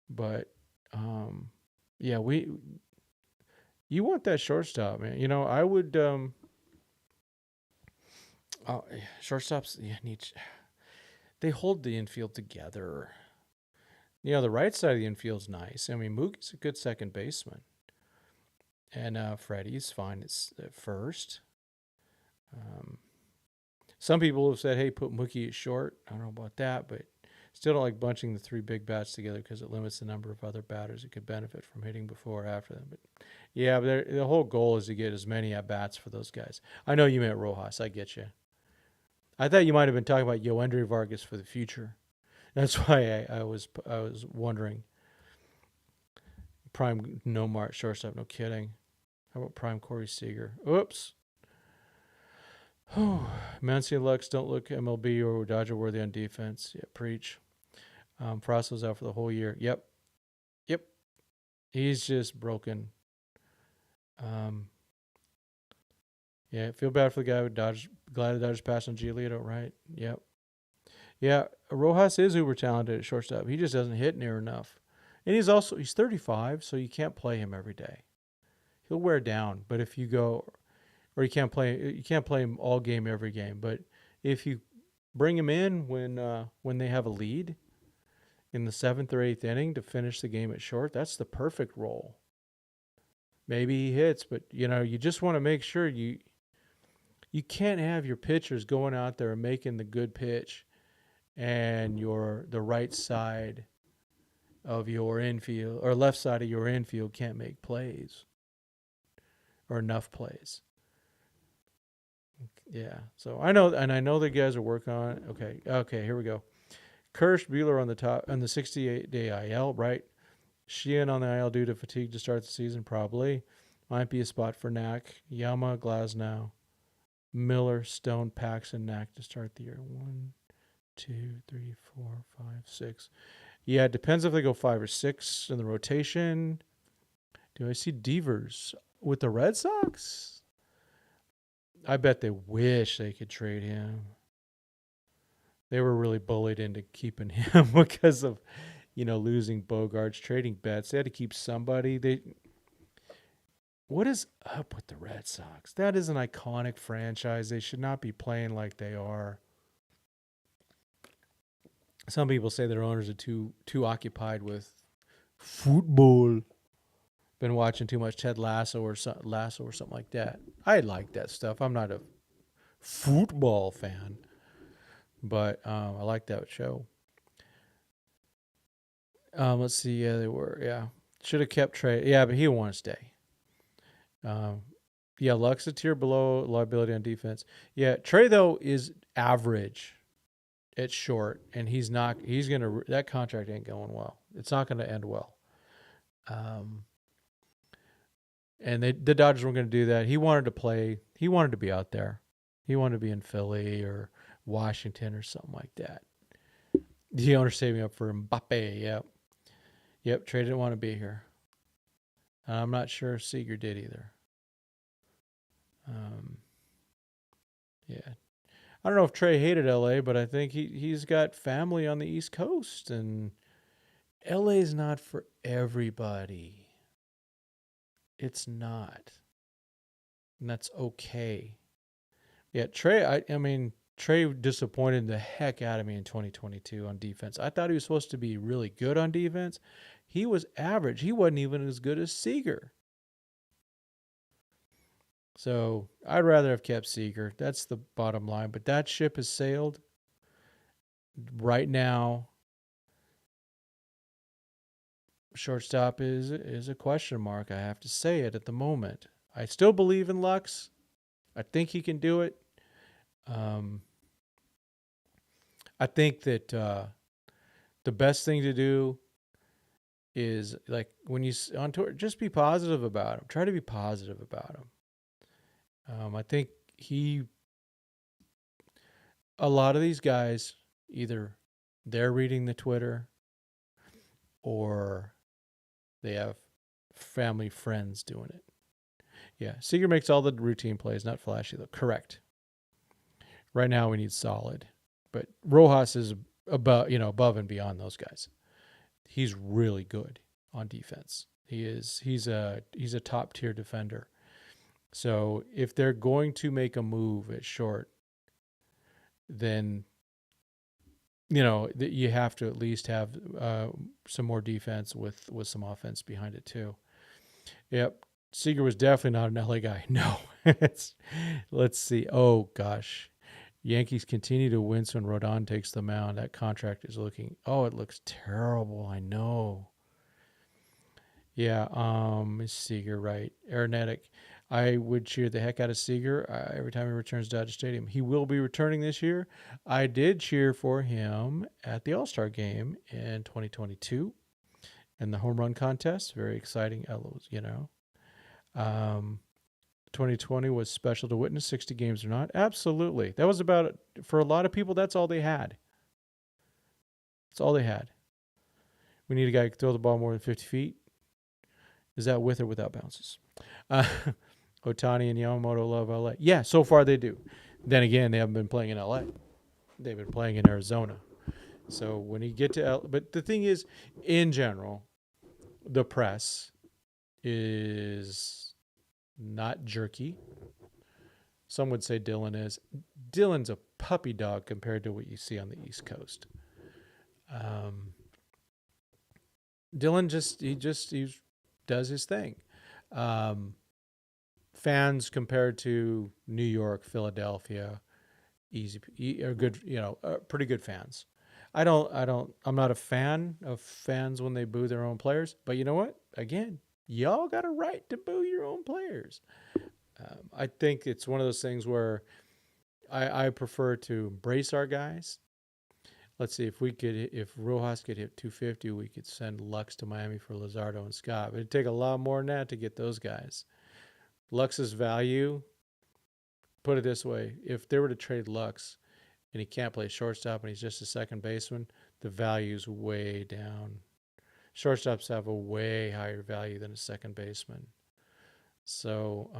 but yeah, you want that shortstop, man. I would shortstops. Yeah, they hold the infield together. The right side of the infield's nice. I mean, Mookie's a good second baseman, and Freddie's fine at first. Some people have said, hey, put Mookie at short. I don't know about that, but still don't like bunching the three big bats together because it limits the number of other batters that could benefit from hitting before or after them. But yeah, the whole goal is to get as many at bats for those guys. I know you meant Rojas. I get you. I thought you might have been talking about Yoendry Vargas for the future. That's why I was wondering. Prime Nomar shortstop. No kidding. How about Prime Corey Seager? Oops. Muncy and Lux don't look MLB or Dodger worthy on defense. Yeah, preach. Frost was out for the whole year. Yep. He's just broken. Yeah, feel bad for the guy with Dodgers. Glad the Dodgers passed on Giolito, right? Yep. Yeah, Rojas is uber talented at shortstop. He just doesn't hit near enough. And he's 35, so you can't play him every day. He'll wear down. But if you go, or you can't play him all game every game. But if you bring him in when they have a lead in the 7th or 8th inning to finish the game at short, that's the perfect role. Maybe he hits, but you just want to make sure you can't have your pitchers going out there and making the good pitch, and the right side of your infield or left side of your infield can't make plays or enough plays. Yeah. So I know the guys are working on it. Okay, here we go. Kirsch, Buehler on the top on the 68-day IL, right? Sheehan on the IL due to fatigue to start the season, probably. Might be a spot for Knack. Yama, Glasnow, Miller, Stone, Paxton, Knack to start the year. 1, 2, 3, 4, 5, 6. Yeah, it depends if they go 5 or 6 in the rotation. Do I see Devers with the Red Sox? I bet they wish they could trade him. They were really bullied into keeping him because of, losing Bogarts, trading bets. They had to keep somebody. What is up with the Red Sox? That is an iconic franchise. They should not be playing like they are. Some people say their owners are too occupied with football. Been watching too much Ted Lasso or something like that. I like that stuff. I'm not a football fan, but I like that show. Let's see. Yeah, they were. Yeah, should have kept Trey. Yeah, but he won't stay. Yeah, Lux a tier below liability on defense. Yeah, Trey though is average at short, and that contract ain't going well. It's not gonna end well. And the Dodgers weren't going to do that. He wanted to play. He wanted to be out there. He wanted to be in Philly or Washington or something like that. The owner saving up for Mbappe. Yep. Trey didn't want to be here. I'm not sure Seager did either. Um, yeah. I don't know if Trey hated LA, but I think he's got family on the East Coast, and LA's not for everybody. It's not. And that's okay. Yeah, Trey, I mean, Trey disappointed the heck out of me in 2022 on defense. I thought he was supposed to be really good on defense. He was average. He wasn't even as good as Seager. So I'd rather have kept Seager. That's the bottom line. But that ship has sailed. Right now, shortstop is a question mark. I have to say it at the moment. I still believe in Lux. I think he can do it. Um, I think that the best thing to do is, like, when you on tour, just be positive about him. Try to be positive about him. I think a lot of these guys, either they're reading the Twitter or they have family friends doing it. Yeah, Seager makes all the routine plays, not flashy though. Correct. Right now we need solid, but Rojas is above and beyond those guys. He's really good on defense. He's a top tier defender. So if they're going to make a move at short, then you have to at least have some more defense with some offense behind it too. Yep. Seager was definitely not an LA guy. No. Let's see. Oh, gosh. Yankees continue to win when Rodon takes the mound. That contract is it looks terrible. I know. Yeah, Seager, right. Aeronetic. I would cheer the heck out of Seager every time he returns to Dodger Stadium. He will be returning this year. I did cheer for him at the All-Star game in 2022 in the home run contest. Very exciting, 2020 was special to witness, 60 games or not. Absolutely. That was about it. For a lot of people, that's all they had. That's all they had. We need a guy who can throw the ball more than 50 feet. Is that with or without bounces? Ohtani and Yamamoto love LA. Yeah, so far they do. Then again, they haven't been playing in LA. They've been playing in Arizona. So when you get to but the thing is, in general, the press is not jerky. Some would say Dylan is. Dylan's a puppy dog compared to what you see on the East Coast. Dylan he does his thing. Fans compared to New York, Philadelphia, are good. Pretty good fans. I'm not a fan of fans when they boo their own players. But you know what? Again, y'all got a right to boo your own players. I think it's one of those things where I prefer to embrace our guys. Let's see if Rojas could hit 250, we could send Lux to Miami for Luzardo and Scott. It'd take a lot more than that to get those guys. Lux's value, put it this way, if they were to trade Lux and he can't play shortstop and he's just a second baseman, the value's way down. Shortstops have a way higher value than a second baseman. So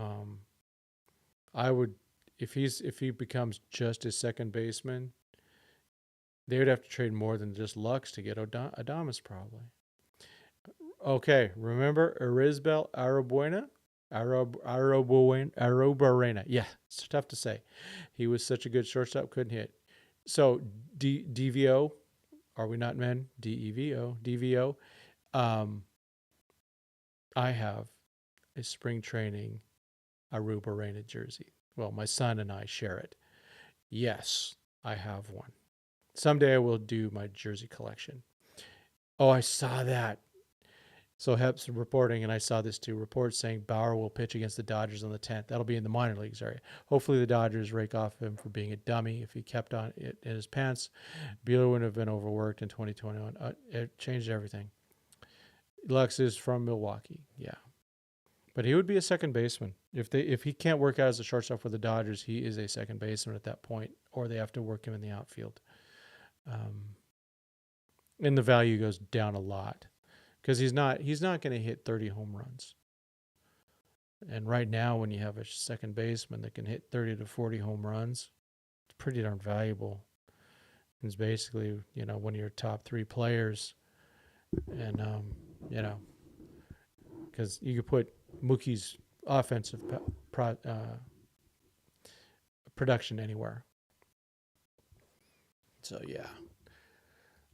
I would, if he becomes just a second baseman, they would have to trade more than just Lux to get Adames probably. Okay, remember Arizbel Arabuena? Arobarena. Yeah, it's tough to say. He was such a good shortstop, couldn't hit. So DVO, are we not men? DEVO, DVO. I have a spring training Arubarena jersey. Well, my son and I share it. Yes, I have one. Someday I will do my jersey collection. Oh, I saw that. So Hep's reporting, and I saw this too, reports saying Bauer will pitch against the Dodgers on the 10th. That'll be in the minor leagues area. Hopefully the Dodgers rake off him for being a dummy. If he kept on it in his pants, Buehler wouldn't have been overworked in 2021. It changed everything. Lux is from Milwaukee, yeah. But he would be a second baseman. If he can't work out as a shortstop for the Dodgers, he is a second baseman at that point, or they have to work him in the outfield. And the value goes down a lot. Because he's not going to hit 30 home runs. And right now, when you have a second baseman that can hit 30 to 40 home runs, it's pretty darn valuable. It's basically, one of your top three players. And, because you could put Mookie's offensive production anywhere. So, yeah.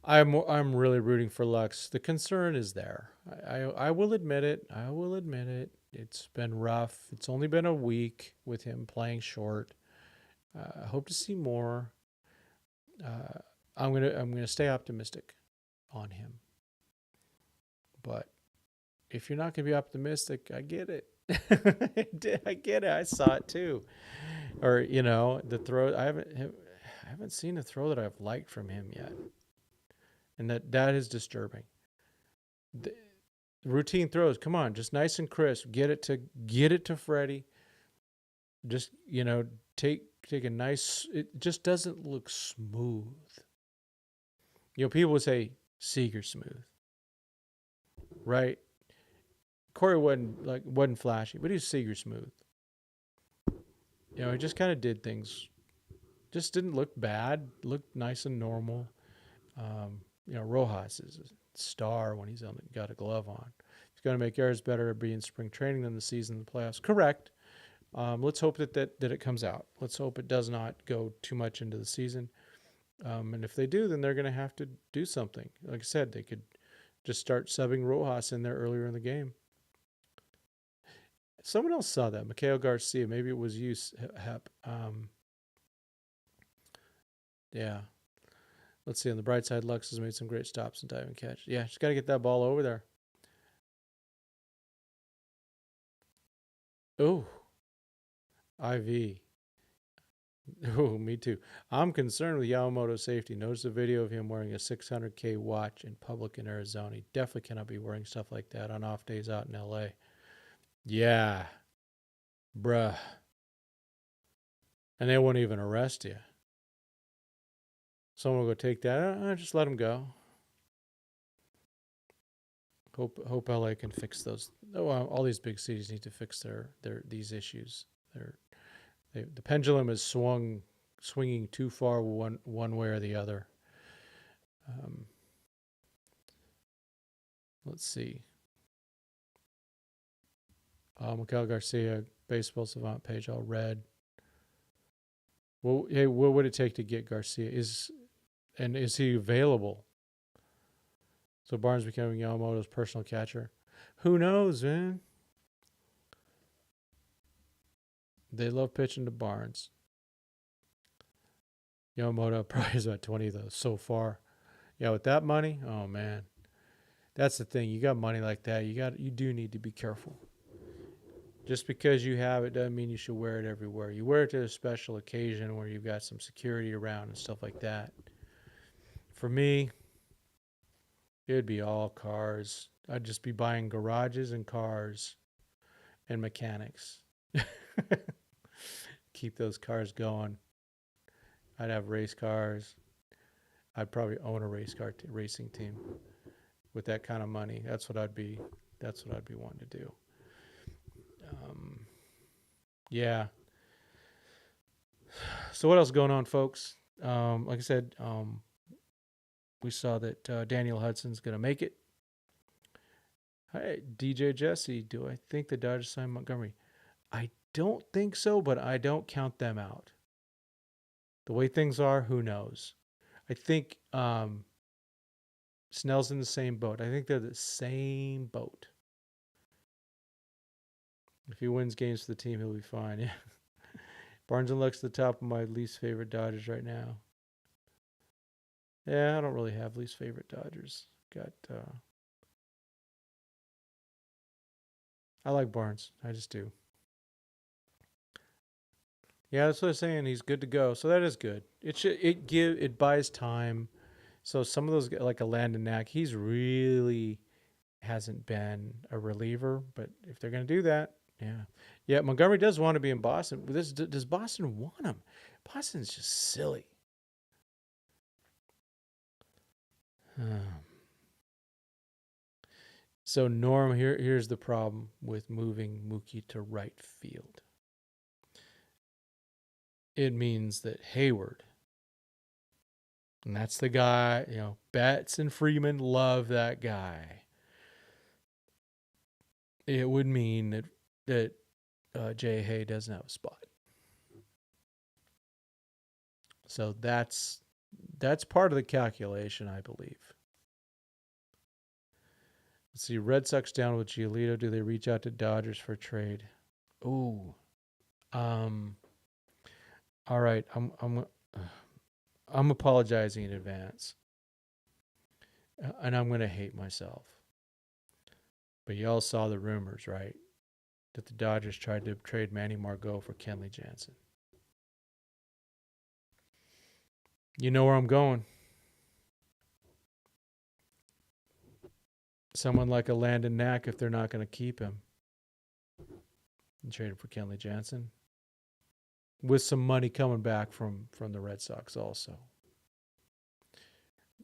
I'm really rooting for Lux. The concern is there. I will admit it. It's been rough. It's only been a week with him playing short. I hope to see more. I'm gonna stay optimistic on him. But if you're not gonna be optimistic, I get it. I get it. I saw it too. Or the throw. I haven't seen a throw that I've liked from him yet, and that is disturbing. The routine throws. Come on, just nice and crisp. Get it to Freddie. Just take a nice. It just doesn't look smooth. People would say Seager smooth, right? Corey wasn't flashy, but he was Seager smooth. He just kind of did things. Just didn't look bad. Looked nice and normal. Rojas is a star when he's got a glove on. He's going to make errors better at being spring training than the season in the playoffs. Correct. Let's hope that it comes out. Let's hope it does not go too much into the season. And if they do, then they're going to have to do something. Like I said, they could just start subbing Rojas in there earlier in the game. Someone else saw that. Mikhail Garcia. Maybe it was you, Hep. Yeah. Let's see. On the bright side, Lux has made some great stops and diving catch. Yeah, just got to get that ball over there. Oh. IV. Oh, me too. I'm concerned with Yamamoto's safety. Notice a video of him wearing a $600K watch in public in Arizona. He definitely cannot be wearing stuff like that on off days out in LA. Yeah. Bruh. And they won't even arrest you. Someone will go take that. Just let him go. Hope LA can fix those. All these big cities need to fix these issues. The pendulum is swinging too far one way or the other. Let's see. Miguel Garcia, Baseball Savant page, all red. Well, hey, what would it take to get Garcia? Is he available? So Barnes becoming Yamamoto's personal catcher. Who knows, man? They love pitching to Barnes. Yamamoto probably is about 20 though so far. Yeah, with that money, oh man, that's the thing. You got money like that, you do need to be careful. Just because you have it doesn't mean you should wear it everywhere. You wear it to a special occasion where you've got some security around and stuff like that. For me, it'd be all cars. I'd just be buying garages and cars and mechanics. Keep those cars going. I'd have race cars. I'd probably own a racing team with that kind of money. That's what I'd be wanting to do. Yeah. So what else is going on, folks? Like I said, we saw that Daniel Hudson's going to make it. Hey, DJ Jesse, do I think the Dodgers signed Montgomery? I don't think so, but I don't count them out. The way things are, who knows? I think Snell's in the same boat. I think they're the same boat. If he wins games for the team, he'll be fine. Yeah. Barnes and Luck's the top of my least favorite Dodgers right now. Yeah, I don't really have least favorite Dodgers. I like Barnes. I just do. Yeah, that's what I'm saying. He's good to go. So that is good. It buys time. So some of those, like a Landon Knack, he's really hasn't been a reliever. But if they're going to do that, yeah. Montgomery does want to be in Boston. Does Boston want him? Boston's just silly. So Norm, here's the problem with moving Mookie to right field. It means that Hayward, and that's the guy, Betts and Freeman love that guy. It would mean that Jay Hay doesn't have a spot. So that's part of the calculation, I believe. Let's see, Red Sox down with Giolito. Do they reach out to Dodgers for trade? Ooh. All right, I'm apologizing in advance. And I'm going to hate myself. But y'all saw the rumors, right? That the Dodgers tried to trade Manny Margot for Kenley Jansen. You know where I'm going. Someone like a Landon Knack, if they're not going to keep him, and trade him for Kenley Jansen, with some money coming back from the Red Sox also.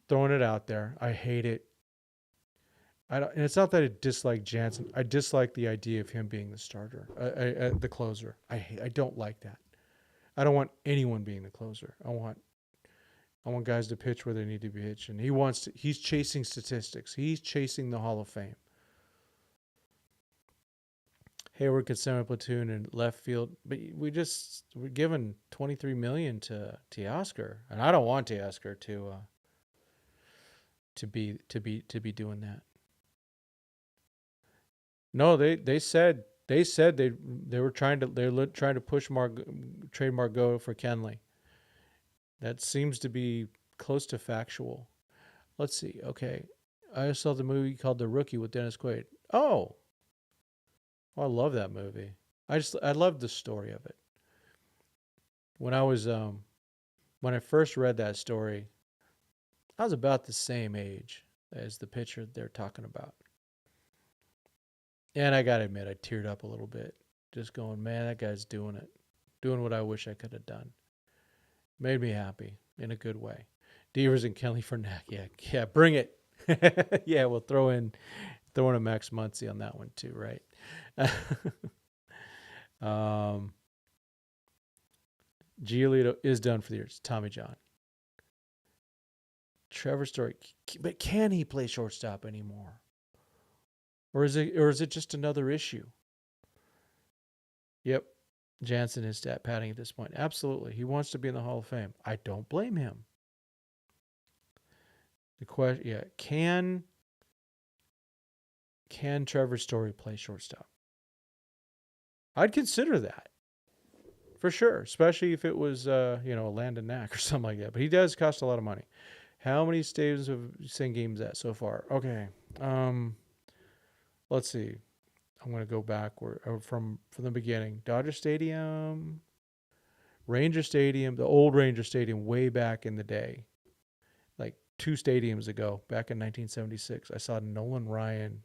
Throwing it out there. I hate it. And it's not that I dislike Jansen. I dislike the idea of him being the starter, the closer. I don't like that. I don't want anyone being the closer. I want guys to pitch where they need to be pitched, and he's chasing statistics. He's chasing the Hall of Fame. Hayward could send a platoon in left field, but we're giving $23 million to Teoscar, and I don't want Teoscar to be doing that. No, they said they were trying to push trade Margot for Kenley. That seems to be close to factual. Let's see. Okay, I saw the movie called The Rookie with Dennis Quaid. Oh, I love that movie. I loved the story of it. When I first read that story, I was about the same age as the pitcher they're talking about. And I gotta admit, I teared up a little bit, just going, man, that guy's doing it, doing what I wish I could have done. Made me happy in a good way. Devers and Kelly for Knack, yeah, bring it. Yeah, we'll throw in a Max Muncy on that one too, right? Giolito is done for the year. It's Tommy John. Trevor Story, but can he play shortstop anymore? Or is it just another issue? Yep. Jansen is stat padding at this point. Absolutely. He wants to be in the Hall of Fame. I don't blame him. The question, yeah, can Trevor Story play shortstop? I'd consider that. For sure, especially if it was a Landon Knack or something like that. But he does cost a lot of money. How many stadiums have you seen games at so far? Okay. Let's see. I'm going to go backward from the beginning. Dodger Stadium, Ranger Stadium, the old Ranger Stadium way back in the day. Like 2 stadiums ago, back in 1976, I saw Nolan Ryan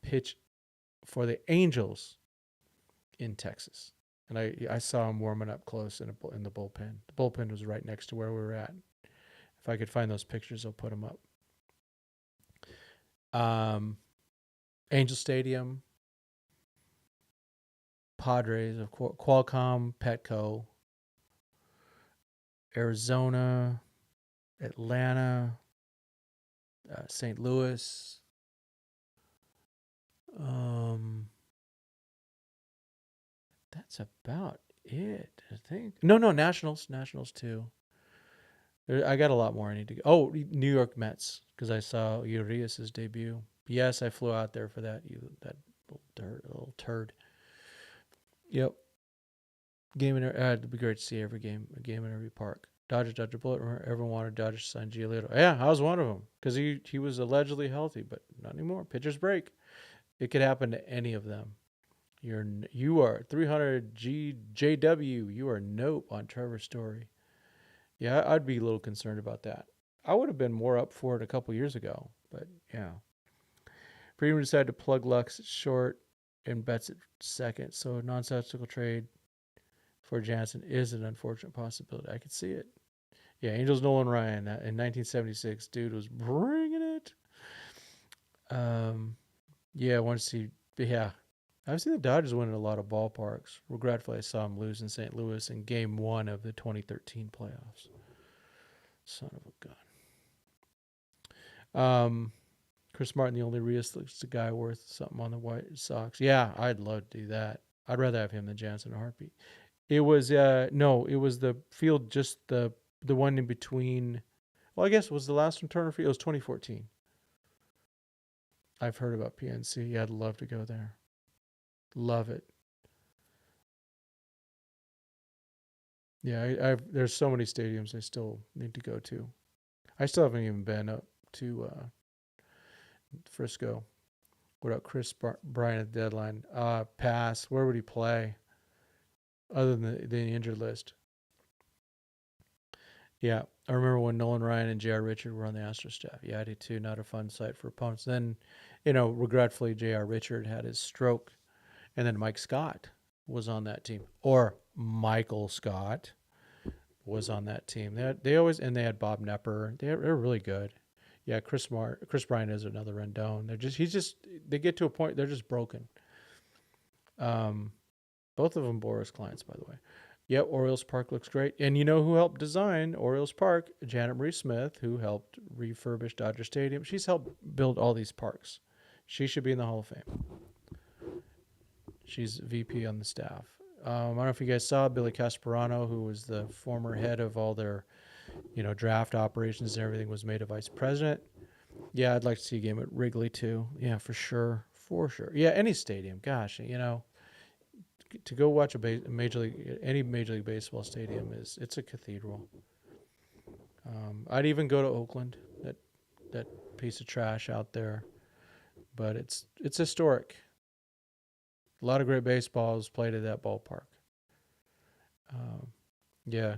pitch for the Angels in Texas. And I saw him warming up close in the bullpen. The bullpen was right next to where we were at. If I could find those pictures, I'll put them up. Angel Stadium, Padres, of course, Qualcomm, Petco, Arizona, Atlanta, St. Louis. That's about it, I think. No, Nationals too. I got a lot more I need to go. Oh, New York Mets, because I saw Urias' debut. Yes, I flew out there for that. That little turd. Yep. It'd be great to see a game in every park. Dodgers, Dodger Bullet. Everyone wanted Dodgers to sign Giolito. Yeah, I was one of them because he was allegedly healthy, but not anymore. Pitchers break. It could happen to any of them. You are 300 JW. You are nope on Trevor Story. Yeah, I'd be a little concerned about that. I would have been more up for it a couple years ago, but yeah. Freeman decided to plug Lux at short and Betts at second, so a non-statistical trade for Jansen is an unfortunate possibility. I could see it. Yeah, Angels Nolan Ryan in 1976. Dude was bringing it. Yeah, yeah. I've seen the Dodgers win in a lot of ballparks. Regretfully, I saw them lose in St. Louis in Game 1 of the 2013 playoffs. Son of a gun. Chris Martin, the only realistic guy worth something on the White Sox. Yeah, I'd love to do that. I'd rather have him than Jansen in a heartbeat. It was no, it was the field, just the one in between. Well, I guess it was the last one Turner Field. It was 2014. I've heard about PNC. Yeah, I'd love to go there. Love it. Yeah, there's so many stadiums I still need to go to. I still haven't even been up to Frisco. What about Bryant at the deadline? Pass. Where would he play other than the injured list? Yeah, I remember when Nolan Ryan and J.R. Richard were on the Astros staff. Yeah, I did too. Not a fun sight for opponents. Then, regretfully, J.R. Richard had his stroke, and then Mike Scott was on that team, or Michael Scott was on that team. They had Bob Nepper. They're really good. Yeah, Chris Bryant is another Rendon. They get to a point they're just broken. Both of them Boris clients, by the way. Yeah, Orioles Park looks great. And you know who helped design Orioles Park? Janet Marie Smith, who helped refurbish Dodger Stadium. She's helped build all these parks. She should be in the Hall of Fame. She's VP on the staff. I don't know if you guys saw Billy Casparano, who was the former head of all their, draft operations and everything, was made a vice president. Yeah, I'd like to see a game at Wrigley too. Yeah, for sure. For sure. Yeah, any stadium. Gosh, to go watch any major league baseball stadium it's a cathedral. I'd even go to Oakland, that piece of trash out there, but it's historic. A lot of great baseballs played at that ballpark. Um, yeah,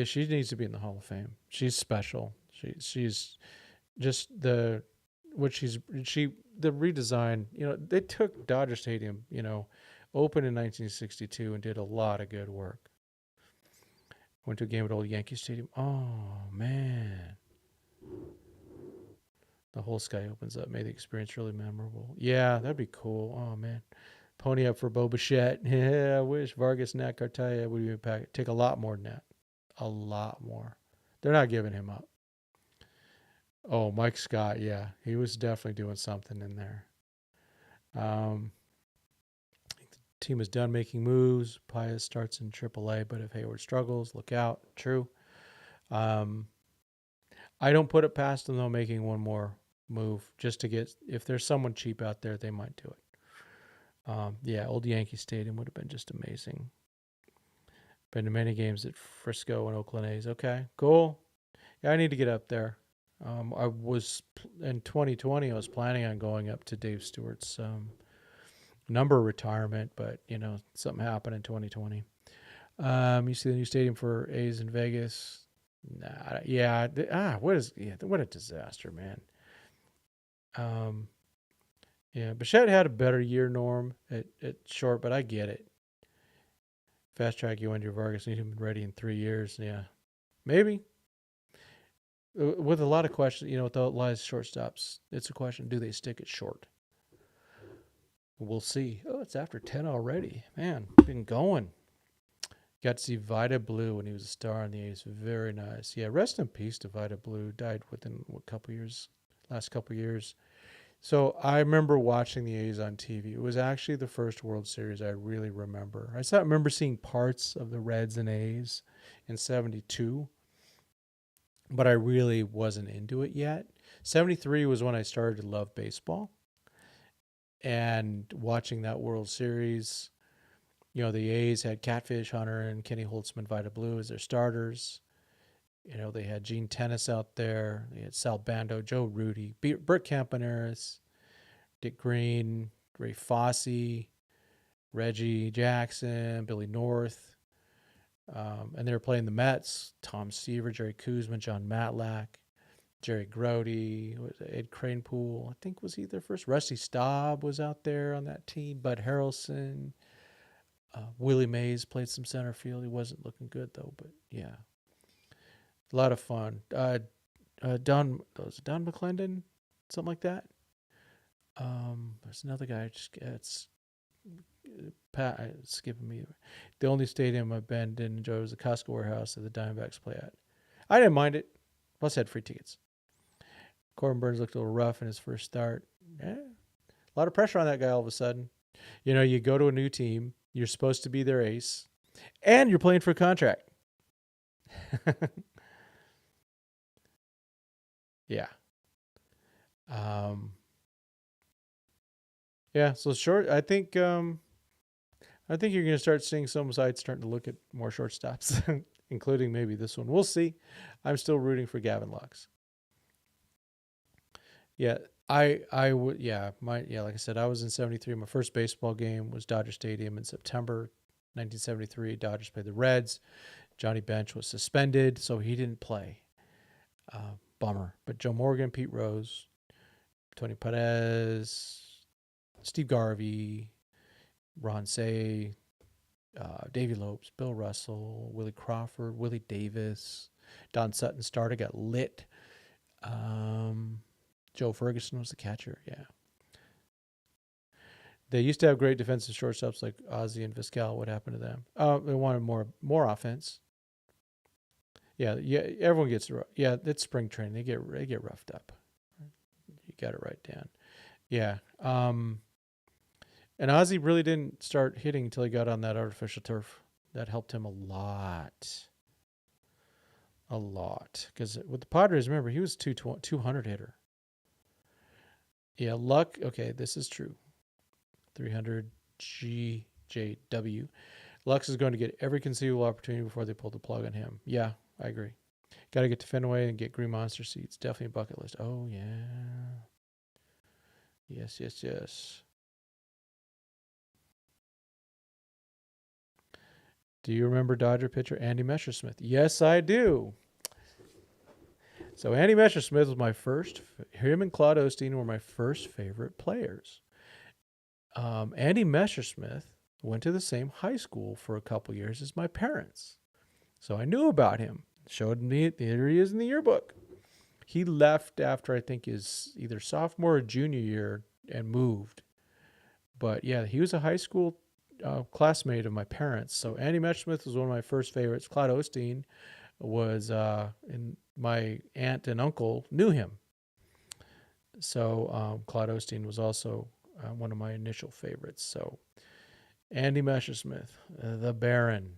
she needs to be in the Hall of Fame. She's special. She's just the redesign. They took Dodger Stadium, opened in 1962 and did a lot of good work. Went to a game at Old Yankee Stadium. Oh man, the whole sky opens up. Made the experience really memorable. Yeah, that'd be cool. Oh man, pony up for Bo Bichette. Yeah, I wish Vargas and Nat Cartaya would even take a lot more than that. A lot more. They're not giving him up. Oh, Mike Scott. Yeah, he was definitely doing something in there. Team is done making moves. Pius starts in AAA, but if Hayward struggles, look out. True. I don't put it past them, though, making one more move just to get, if there's someone cheap out there, they might do it. Yeah, Old Yankee Stadium would have been just amazing. Been to many games at Frisco and Oakland A's. Okay, cool. Yeah, I need to get up there. I was, in 2020, I was planning on going up to Dave Stewart's number retirement, but something happened in 2020. You see the new stadium for A's in Vegas? Nah, yeah. What a disaster, man. Yeah, Bichette had a better year, Norm, at short, but I get it. Fast track you Andrew Vargas, need him ready in 3 years. Yeah, maybe. With a lot of questions, with a lot of shortstops, it's a question: do they stick it short? We'll see. Oh, it's after 10 already. Man, been going. Got to see Vida Blue when he was a star in the A's. Very nice. Yeah, rest in peace to Vida Blue. Died within last couple years. So I remember watching the A's on TV. It was actually the first World Series I really remember. I remember seeing parts of the Reds and A's in 72, but I really wasn't into it yet. 73 was when I started to love baseball. And watching that World Series, the A's had Catfish Hunter and Kenny Holtzman, Vida Blue as their starters. They had Gene Tennis out there. They had Sal Bando, Joe Rudy, Bert Campaneris, Dick Green, Ray Fosse, Reggie Jackson, Billy North. And they were playing the Mets. Tom Seaver, Jerry Kuzma, John Matlack, Jerry Grody, Ed Kranepool, I think was he their first. Rusty Staub was out there on that team. Bud Harrelson. Willie Mays played some center field. He wasn't looking good, though, but yeah. A lot of fun. Don McClendon? Something like that? There's another guy. It's skipping me. The only stadium I've been didn't enjoy was the Costco warehouse that the Diamondbacks play at. I didn't mind it. Plus, I had free tickets. Corbin Burns looked a little rough in his first start. A lot of pressure on that guy all of a sudden. You know, you go to a new team. You're supposed to be their ace. And you're playing for a contract. Yeah. Yeah, so short, I think you're going to start seeing some sides starting to look at more shortstops, including maybe this one. We'll see. I'm still rooting for Gavin Lux. Yeah, I would like I said, I was in 73. My first baseball game was Dodger Stadium in September 1973. Dodgers played the Reds. Johnny Bench was suspended, so he didn't play. Bummer. But Joe Morgan, Pete Rose, Tony Perez, Steve Garvey, Ron Say, Davey Lopes, Bill Russell, Willie Crawford, Willie Davis, Don Sutton started, got lit. Joe Ferguson was the catcher. Yeah. They used to have great defensive shortstops like Ozzie and Vizquel. What happened to them? They wanted more offense. Yeah. Everyone gets it. Yeah, it's spring training. They get roughed up. You got it right, Dan. Yeah. And Ozzie really didn't start hitting until he got on that artificial turf. That helped him a lot. Because with the Padres, remember, he was 200 hitter. Yeah, Luck. Okay, this is true. 300 GJW. Lux is going to get every conceivable opportunity before they pull the plug on him. Yeah, I agree. Got to get to Fenway and get Green Monster seats. Definitely a bucket list. Oh, yeah. Yes. Do you remember Dodger pitcher Andy Messersmith? Yes, I do. So Andy Messersmith was my first. Him and Claude Osteen were my first favorite players. Andy Messersmith went to the same high school for a couple years as my parents. So I knew about him. Showed me, here he is in the yearbook. He left after I think his either sophomore or junior year and moved. But yeah, he was a high school classmate of my parents. So Andy Messersmith was one of my first favorites. Claude Osteen was, and my aunt and uncle knew him. So Claude Osteen was also one of my initial favorites. So Andy Messersmith, the Baron.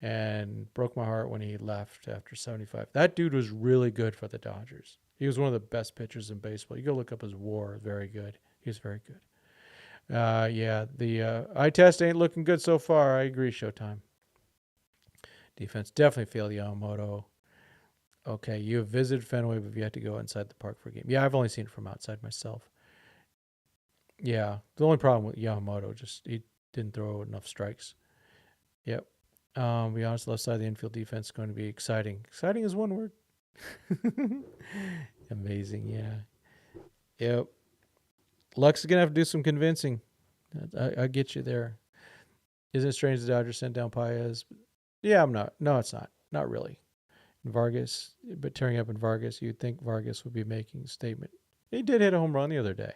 And broke my heart when he left after 75. That dude was really good for the Dodgers. He was one of the best pitchers in baseball. You go look up his WAR. Very good. He was very good. The eye test ain't looking good so far. I agree, Showtime. Defense definitely failed Yamamoto. Okay, you have visited Fenway, but you have to go inside the park for a game. Yeah, I've only seen it from outside myself. Yeah, the only problem with Yamamoto, just he didn't throw enough strikes. Yep. Be honest, left side of the infield defense is going to be exciting. Exciting is one word. Amazing, yeah. Yep. Lux is going to have to do some convincing. I get you there. Isn't it strange the Dodgers sent down Paez? Yeah, I'm not. No, it's not. Not really. Vargas, but tearing up in Vargas, you'd think Vargas would be making a statement. He did hit a home run the other day.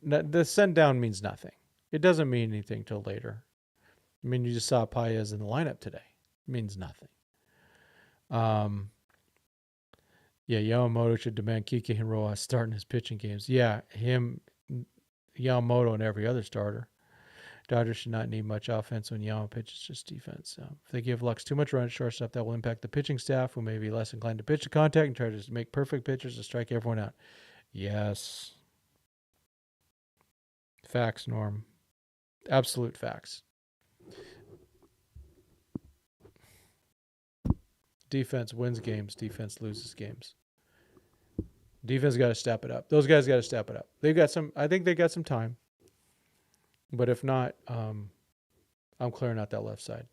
The send down means nothing. It doesn't mean anything till later. I mean, you just saw Paez in the lineup today. It means nothing. Yeah, Yamamoto should demand Kike and Rojas starting his pitching games. Yeah, him, Yamamoto, and every other starter. Dodgers should not need much offense when Yamamoto pitches, just defense. If they give Lux too much run at shortstop, that will impact the pitching staff, who may be less inclined to pitch to contact and try to make perfect pitches to strike everyone out. Yes. Facts, Norm. Absolute facts. Defense wins games. Defense loses games. Defense got to step it up. Those guys got to step it up. I think they got some time. But if not, I'm clearing out that left side.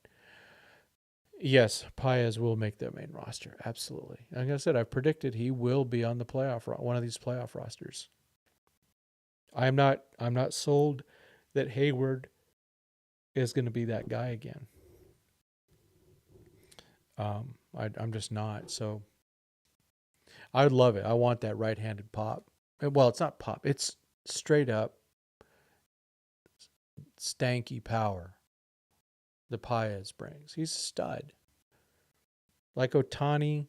Yes, Paez will make the main roster. Absolutely. Like I said, I've predicted he will be on the one of these playoff rosters. I'm not sold that Hayward is going to be that guy again. I'm just not. So I love it. I want that right-handed pop. Well, it's not pop. It's straight up stanky power the Paez brings. He's a stud. Like Ohtani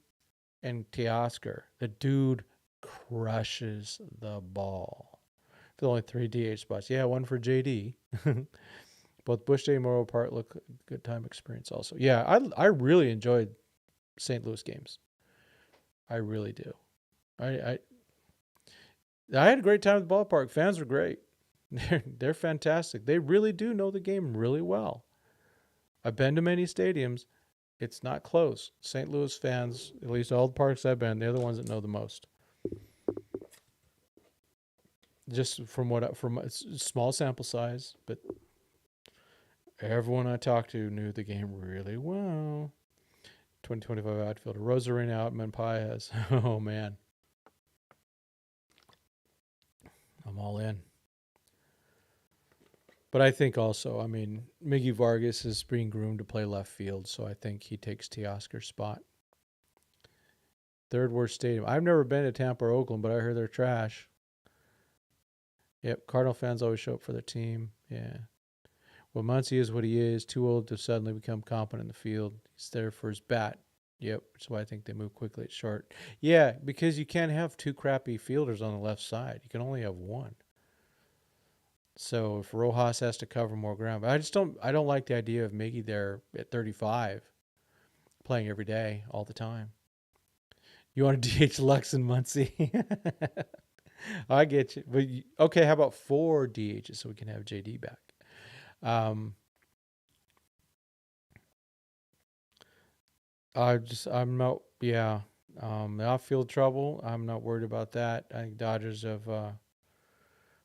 and Teoscar, the dude crushes the ball. For only 3 DH spots. Yeah, one for JD. Both Bush Day and Memorial Park look good time experience also. Yeah, I really enjoyed St. Louis games. I really do. I had a great time at the ballpark. Fans are great. They're fantastic. They really do know the game really well. I've been to many stadiums. It's not close. St. Louis fans, at least all the parks I've been, they're the ones that know the most. Just from a small sample size, but everyone I talked to knew the game really well. 2025 outfielder Rosarina Outman Paez. Oh man, I'm all in. But I think also, I mean, Miggy Vargas is being groomed to play left field, so I think he takes Teoscar's spot. Third worst stadium. I've never been to Tampa or Oakland, but I heard they're trash. Yep, Cardinal fans always show up for their team. Yeah. Well, Muncy is what he is, too old to suddenly become competent in the field. He's there for his bat. Yep, which is why I think they move quickly at short. Yeah, because you can't have two crappy fielders on the left side. You can only have one. So if Rojas has to cover more ground, but I don't like the idea of Miggy there at 35, playing every day, all the time. You want to DH Lux and Muncy? I get you. But okay, how about 4 DHs so we can have JD back? The outfield trouble, I'm not worried about that. I think Dodgers have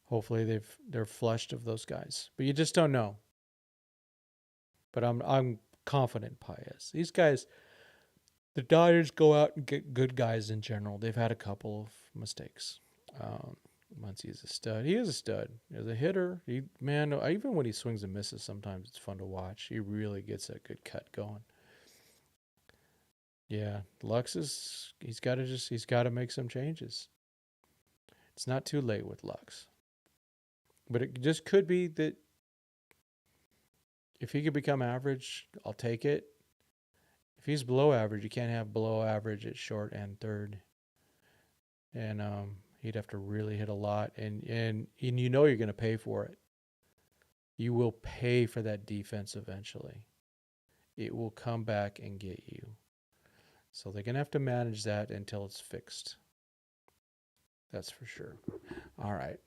hopefully they're flushed of those guys. But you just don't know. But I'm confident Paez. These guys, the Dodgers go out and get good guys in general. They've had a couple of mistakes. Muncy is a stud. He is a stud. As a hitter, even when he swings and misses, sometimes it's fun to watch. He really gets a good cut going. Yeah, he's got to make some changes. It's not too late with Lux. But it just could be that if he could become average, I'll take it. If he's below average, you can't have below average at short and third. And he'd have to really hit a lot, and you know you're going to pay for it. You will pay for that defense eventually. It will come back and get you. So they're going to have to manage that until it's fixed. That's for sure. All right.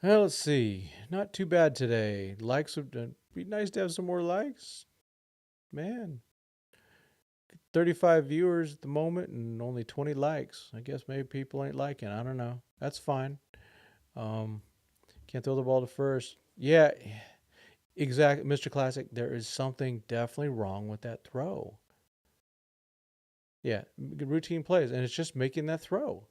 Well, let's see. Not too bad today. Likes would be nice to have some more likes. Man. 35 viewers at the moment and only 20 likes. I guess maybe people ain't liking. I don't know. That's fine. Can't throw the ball to first. Yeah, exactly. Mr. Classic, there is something definitely wrong with that throw. Yeah, routine plays, and it's just making that throw.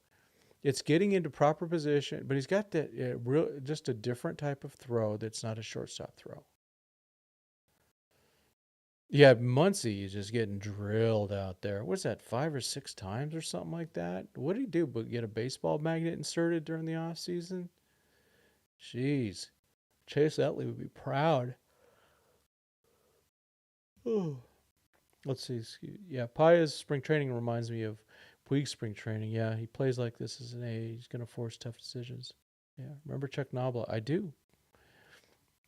It's getting into proper position, but he's got that just a different type of throw that's not a shortstop throw. Yeah, Muncy is just getting drilled out there. What's that, 5 or 6 times or something like that? What did he do? But get a baseball magnet inserted during the off season? Jeez, Chase Utley would be proud. Oh. Let's see. Yeah, Paya's spring training reminds me of Puig's spring training. Yeah, he plays like this as an A. He's going to force tough decisions. Yeah, remember Chuck Nobla? I do.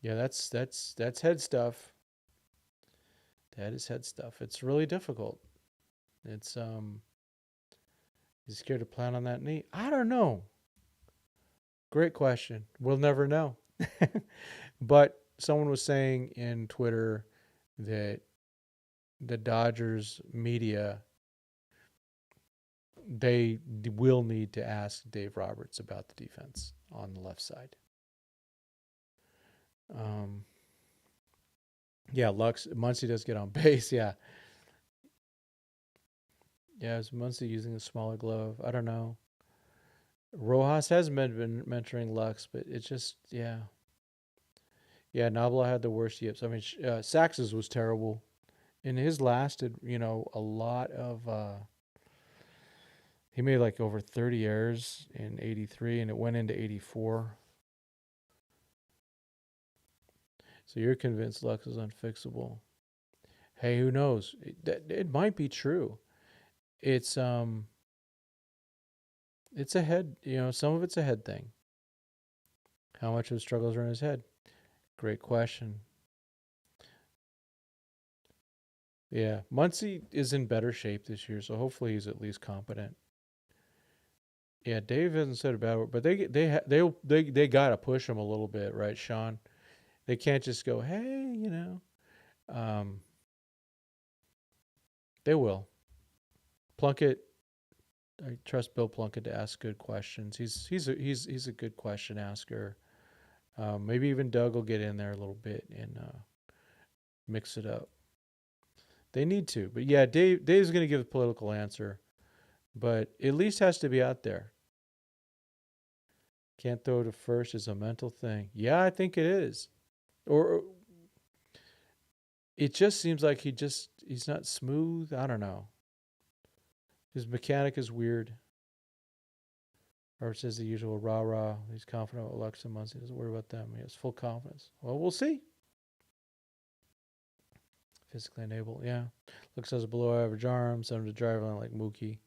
Yeah, that's head stuff. That is head stuff. It's really difficult. It's he's scared to plant on that knee. I don't know. Great question. We'll never know. But someone was saying in Twitter that the Dodgers media, they will need to ask Dave Roberts about the defense on the left side. Yeah, Muncy does get on base. Yeah. Yeah, is Muncy using a smaller glove? I don't know. Rojas has been mentoring Lux, but it's just, yeah. Yeah, Nabla had the worst yips. I mean, Sax's was terrible. And his lasted, a lot of. He made like over 30 errors in '83, and it went into '84. So you're convinced Lux is unfixable. Hey, who knows? It might be true. It's it's a head. Some of it's a head thing. How much of the struggles are in his head? Great question. Yeah, Muncy is in better shape this year, so hopefully he's at least competent. Yeah, Dave hasn't said a bad word, but they gotta push him a little bit, right, Sean? They can't just go, hey. Um, they will. Plunkett, I trust Bill Plunkett to ask good questions. He's a good question asker. Maybe even Doug will get in there a little bit and mix it up. They need to, but yeah, Dave's going to give a political answer, but at least has to be out there. Can't throw to first is a mental thing. Yeah, I think it is. Or it just seems like he's not smooth. I don't know. His mechanic is weird. Or says the usual rah rah. He's confident with Lux and Muncy. He doesn't worry about them. He has full confidence. Well, we'll see. Physically unable, yeah. Lux has a below average arm. Send him to drive line like Mookie.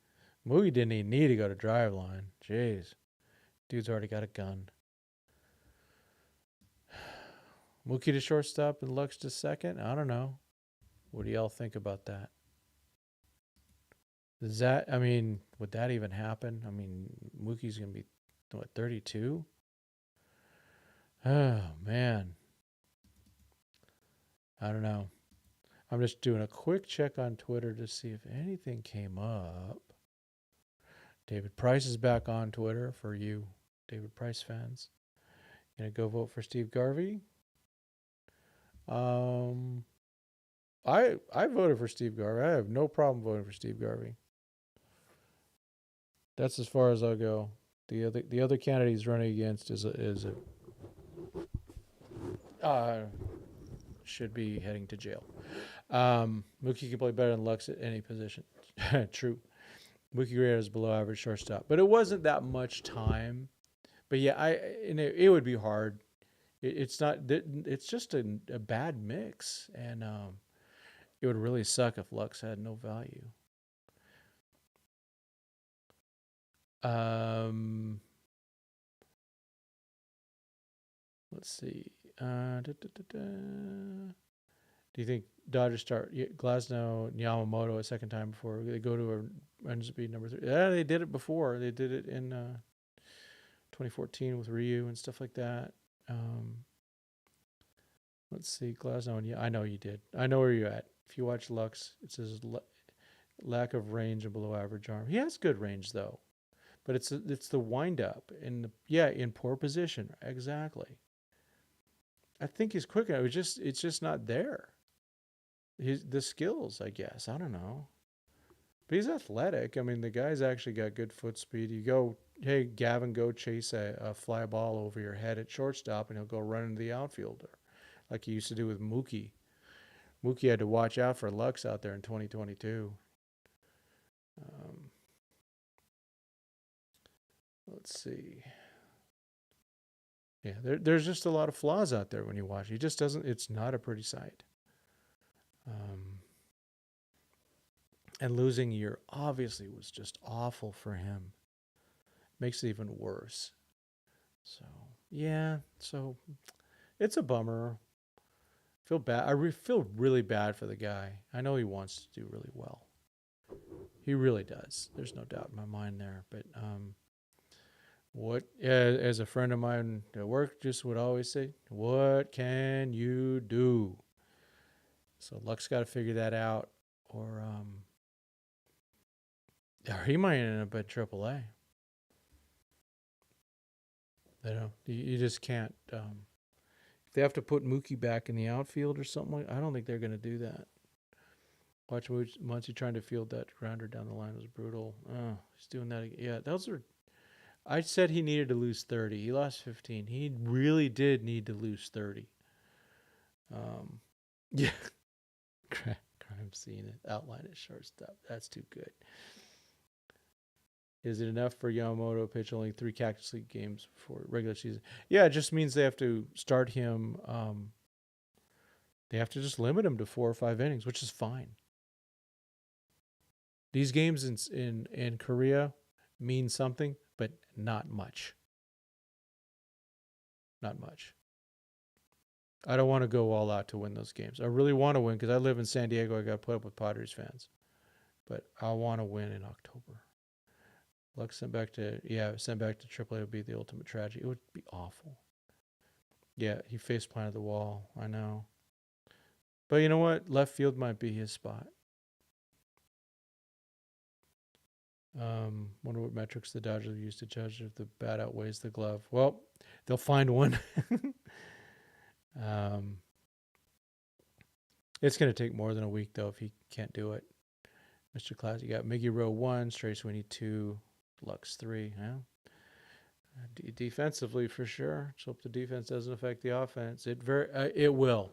Mookie didn't even need to go to drive line. Jeez. Dude's already got a gun. Mookie to shortstop and Lux to second? I don't know. What do y'all think about that? Would that even happen? Mookie's going to be, 32? Oh, man. I don't know. I'm just doing a quick check on Twitter to see if anything came up. David Price is back on Twitter for you, David Price fans. Gonna go vote for Steve Garvey. I voted for Steve Garvey. I have no problem voting for Steve Garvey. That's as far as I'll go. The other candidate he's running against should be heading to jail. Mookie can play better than Lux at any position. True. Mookie Gray is below average shortstop, but it wasn't that much time. But yeah, it would be hard. It's not. It's just a bad mix, and it would really suck if Lux had no value. Let's see. Do you think Dodgers start Glasnow and Yamamoto a second time before they go to a run speed number 3? Yeah, they did it before. They did it in 2014 with Ryu and stuff like that. Let's see, Glasnow and I know you did. I know where you're at. If you watch Lux, it says lack of range and below average arm. He has good range though, but it's the wind up in poor position. Exactly. I think he's quick. It's just not there. The skills, I guess. I don't know. But he's athletic. The guy's actually got good foot speed. You go, hey, Gavin, go chase a fly ball over your head at shortstop, and he'll go run into the outfielder, like he used to do with Mookie. Mookie had to watch out for Lux out there in 2022. Let's see. Yeah, there's just a lot of flaws out there when you watch. He just doesn't. It's not a pretty sight. And losing a year obviously was just awful for him. Makes it even worse. So yeah, it's a bummer. Feel bad. I feel really bad for the guy. I know he wants to do really well. He really does. There's no doubt in my mind there. But as a friend of mine at work just would always say, what can you do? So Luck's got to figure that out, or he might end up at AAA. You just can't. If they have to put Mookie back in the outfield or something, I don't think they're going to do that. Watch Muncy trying to field that grounder down the line was brutal. Oh, he's doing that again. Yeah, those are. I said he needed to lose 30. He lost 15. He really did need to lose 30. Yeah. Crap. I'm seeing it. Outline at shortstop. That's too good. Is it enough for Yamamoto to pitch only 3 Cactus League games for regular season? Yeah, it just means they have to start him. They have to just limit him to 4 or 5 innings, which is fine. These games in Korea mean something, but not much. Not much. I don't want to go all out to win those games. I really want to win because I live in San Diego. I got to put up with Padres fans. But I want to win in October. Lux sent back to AAA would be the ultimate tragedy. It would be awful. Yeah, he face planted the wall. I know. But you know what? Left field might be his spot. Wonder what metrics the Dodgers use to judge if the bat outweighs the glove. Well, they'll find one. It's going to take more than a week, though, if he can't do it. Mr. Class, you got Miggy Rowe 1, Stray Sweeney 2, Lux 3. Yeah. Defensively, for sure. Let's hope the defense doesn't affect the offense. It will.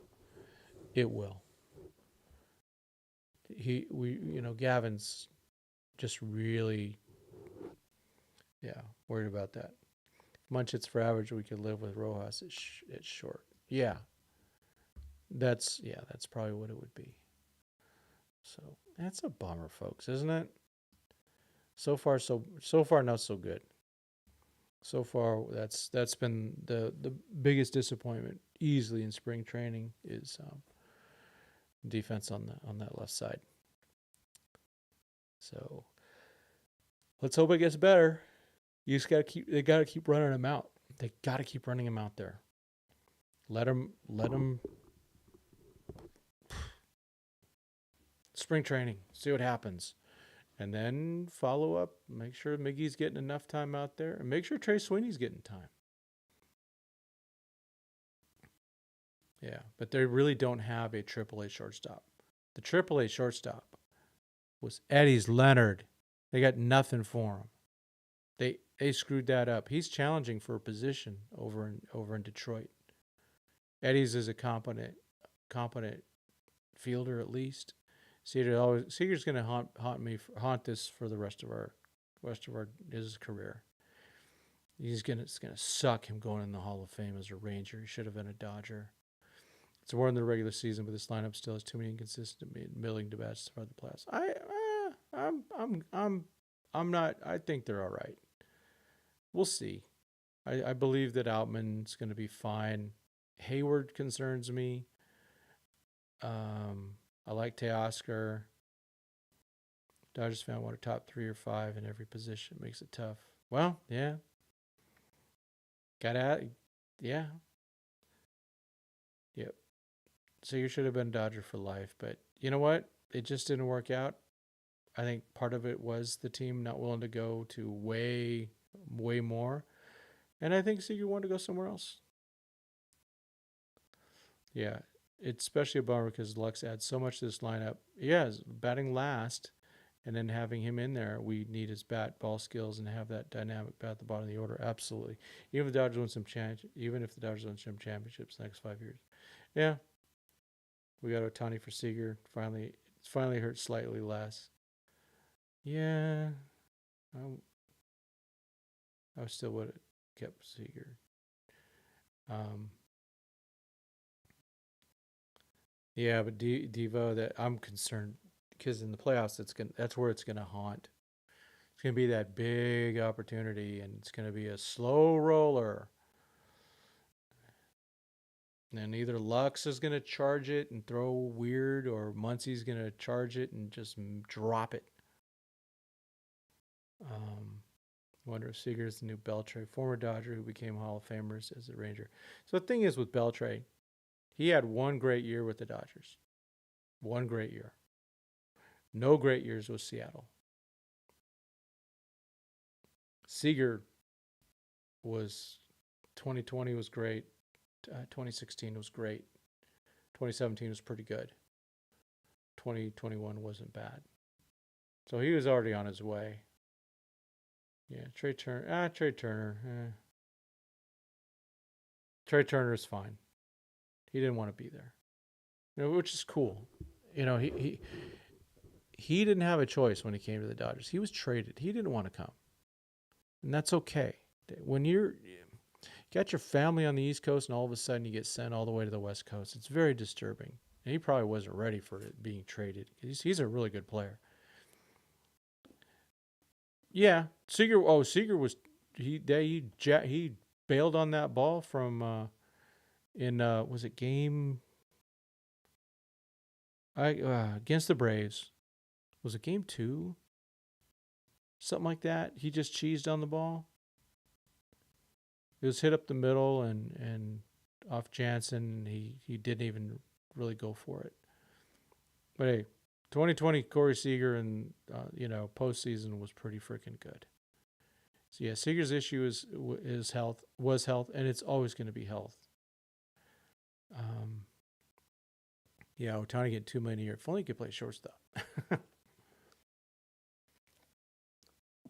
It will. Gavin's just really, worried about that. Munch hits for average, we could live with Rojas. It's short. Yeah. That's probably what it would be. So that's a bummer, folks, isn't it? So far, not so good. So far, that's been the biggest disappointment easily in spring training is defense on that left side. So let's hope it gets better. They got to keep running him out. They got to keep running him out there. Let him spring training, see what happens. And then follow up, make sure Miggy's getting enough time out there, and make sure Trey Sweeney's getting time. Yeah, but they really don't have a AAA shortstop. The AAA shortstop was Eddie's Leonard. They got nothing for him. They screwed that up. He's challenging for a position over in Detroit. Eddie's is a competent fielder at least. Seager's going to haunt this for the rest of his career. It's going to suck him going in the Hall of Fame as a Ranger. He should have been a Dodger. It's more in the regular season, but this lineup still has too many inconsistent milling to bats to the playoffs. I'm not. I think they're all right. We'll see. I believe that Outman's going to be fine. Hayward concerns me. I like Teoscar. Dodgers fan want a top 3 or 5 in every position. Makes it tough. Well, yeah. Yeah. Yep. So you should have been Dodger for life. But you know what? It just didn't work out. I think part of it was the team not willing to go to way, way more. And I think Seager wanted to go somewhere else. Yeah. It's especially a bummer because Lux adds so much to this lineup. Yeah, batting last and then having him in there, we need his ball skills and have that dynamic bat at the bottom of the order. Absolutely. Even if the Dodgers win some championships the next 5 years. Yeah. We got Ohtani for Seager. It's finally hurt slightly less. Yeah. I still would have kept Seager. Yeah, but Devo, that I'm concerned because in the playoffs, that's where it's gonna haunt. It's gonna be that big opportunity, and it's gonna be a slow roller. And either Lux is gonna charge it and throw weird, or Muncie's gonna charge it and just drop it. Wonder if Seager's the new Beltre, former Dodger who became Hall of Famers as a Ranger. So the thing is with Beltre, he had one great year with the Dodgers. One great year. No great years with Seattle. Seager 2020 was great. 2016 was great. 2017 was pretty good. 2021 wasn't bad. So he was already on his way. Yeah, Trey Turner. Trey Turner. Trey Turner's fine. He didn't want to be there, which is cool. you know, he didn't have a choice when he came to the Dodgers. He was traded. He didn't want to come, and that's okay. When you got your family on the East Coast and all of a sudden you get sent all the way to the West Coast, it's very disturbing. And he probably wasn't ready for it being traded. He's a really good player. Yeah, Seager. Oh, Seager was he bailed on that ball from in was it game against the Braves? Was it game 2? Something like that. He just cheesed on the ball. It was hit up the middle and off Jansen. He didn't even really go for it. But hey, 2020 Corey Seager and postseason was pretty freaking good. So yeah, Seager's issue is health, and it's always going to be health. Yeah, Ohtani getting $2 million a year. If only he could play shortstop.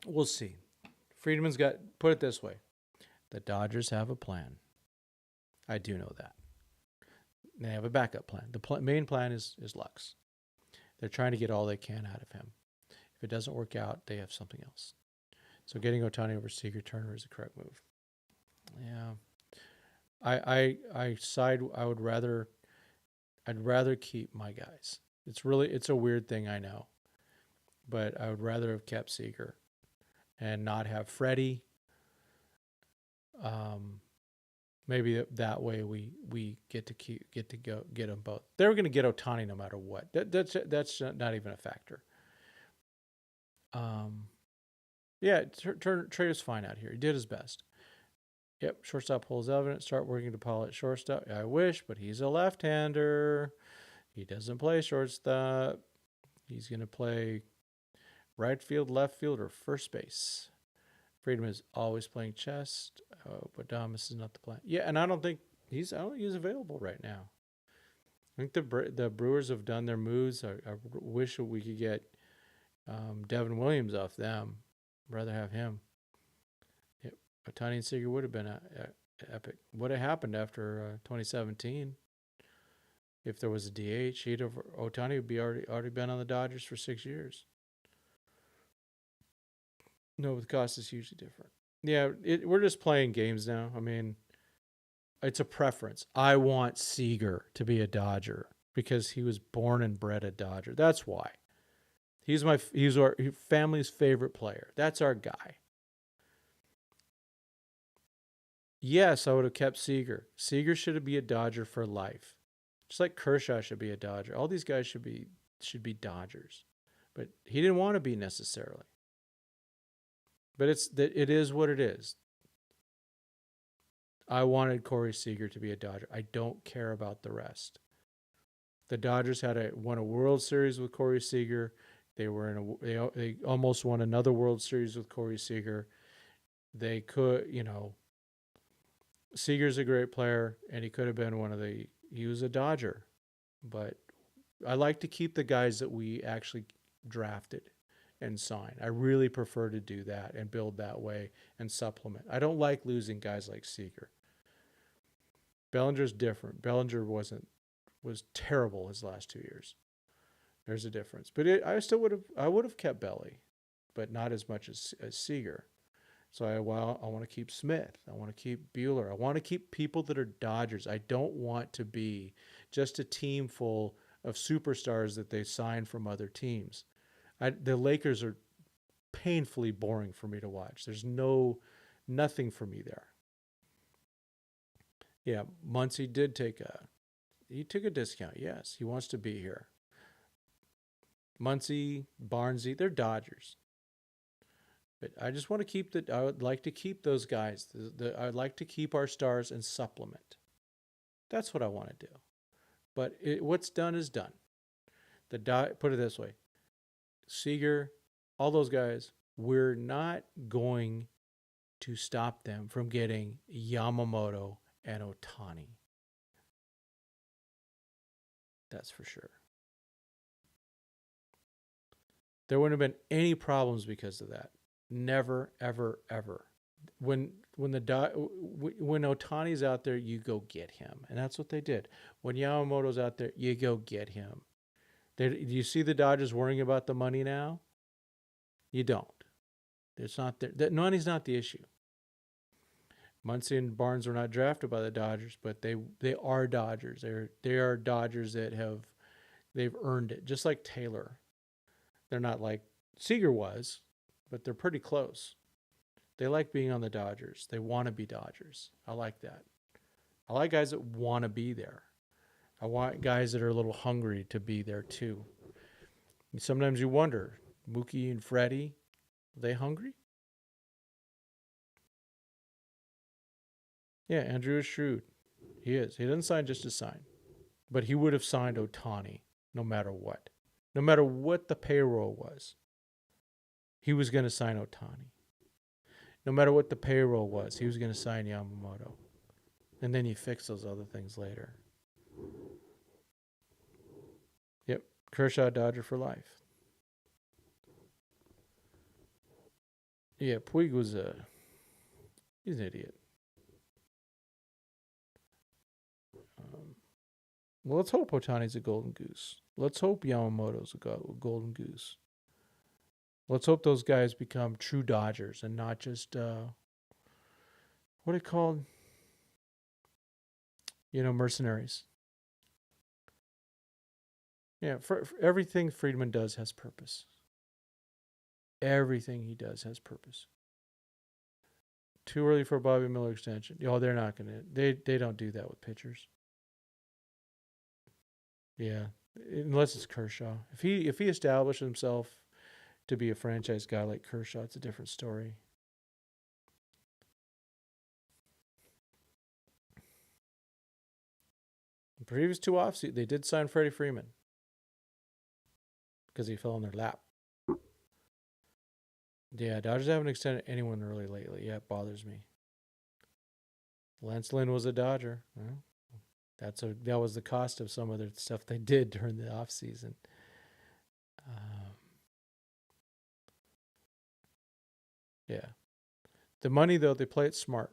We'll see. Friedman's got, put it this way, the Dodgers have a plan. I do know that. They have a backup plan. The main plan is Lux. They're trying to get all they can out of him. If it doesn't work out, they have something else. So getting Ohtani over Seager Turner is the correct move. Yeah. I'd rather keep my guys. It's a weird thing, I know. But I would rather have kept Seager and not have Freddie. Maybe that way we get to them both. They were going to get Ohtani no matter what. That's not even a factor. Yeah, Trey was fine out here. He did his best. Yep, shortstop holds evidence. Start working to polish shortstop. I wish, but he's a left-hander. He doesn't play shortstop. He's going to play right field, left field, or first base. Friedman is always playing chest, but Damas is not the plan. Yeah, and I don't think he's available right now. I think the Brewers have done their moves. I wish we could get Devin Williams off them. I'd rather have him. Yep. Ohtani and Seager would have been epic. What had happened after 2017? If there was a DH, Ohtani would be already been on the Dodgers for 6 years. No, the cost is hugely different. Yeah, we're just playing games now. I mean, it's a preference. I want Seager to be a Dodger because he was born and bred a Dodger. That's why. He's our family's favorite player. That's our guy. Yes, I would have kept Seager. Seager should be a Dodger for life. Just like Kershaw should be a Dodger. All these guys should be Dodgers. But he didn't want to be necessarily. But it is what it is. I wanted Corey Seager to be a Dodger. I don't care about the rest. The Dodgers won a World Series with Corey Seager. They almost won another World Series with Corey Seager. They could, Seager's a great player, and he could have been he was a Dodger. But I like to keep the guys that we actually drafted and sign. I really prefer to do that and build that way and supplement. I don't like losing guys like Seager. Bellinger's different. Bellinger was terrible his last 2 years. There's a difference. But I would have kept Belly, but not as much as Seager. So I want to keep Smith. I want to keep Buehler. I want to keep people that are Dodgers. I don't want to be just a team full of superstars that they sign from other teams. The Lakers are painfully boring for me to watch. There's nothing for me there. Yeah, Muncy took a discount. Yes, he wants to be here. Muncy, Barnesy, they're Dodgers. But I just want to I would like to keep those guys. I'd like to keep our stars and supplement. That's what I want to do. But what's done is done. Put it this way. Seager, all those guys, we're not going to stop them from getting Yamamoto and Ohtani. That's for sure. There wouldn't have been any problems because of that. Never, ever, ever. When Ohtani's out there, you go get him. And that's what they did. When Yamamoto's out there, you go get him. Do you see the Dodgers worrying about the money now? You don't. It's not there. That money's not the issue. Muncy and Barnes were not drafted by the Dodgers, but they are Dodgers. They are Dodgers that they've earned it. Just like Taylor, they're not like Seager was, but they're pretty close. They like being on the Dodgers. They want to be Dodgers. I like that. I like guys that want to be there. I want guys that are a little hungry to be there too. And sometimes you wonder, Mookie and Freddie, are they hungry? Yeah, Andrew is shrewd. He is. He doesn't sign just to sign. But he would have signed Ohtani no matter what. No matter what the payroll was, he was going to sign Ohtani. No matter what the payroll was, he was going to sign Yamamoto. And then you fix those other things later. Yep, Kershaw Dodger for life. Yeah, Puig was he's an idiot. Well, let's hope Ohtani's a golden goose. Let's hope Yamamoto's a golden goose. Let's hope those guys become true Dodgers and not just what are they called? Mercenaries. Yeah, for everything Friedman does has purpose. Everything he does has purpose. Too early for a Bobby Miller extension. Oh, they're not gonna. They don't do that with pitchers. Yeah, unless it's Kershaw. If he established himself to be a franchise guy like Kershaw, it's a different story. The previous two offseasons, they did sign Freddie Freeman because he fell in their lap. Yeah, Dodgers haven't extended anyone early lately. Yeah, it bothers me. Lance Lynn was a Dodger. Well, that was the cost of some of the stuff they did during the offseason. Yeah. The money, though, they play it smart.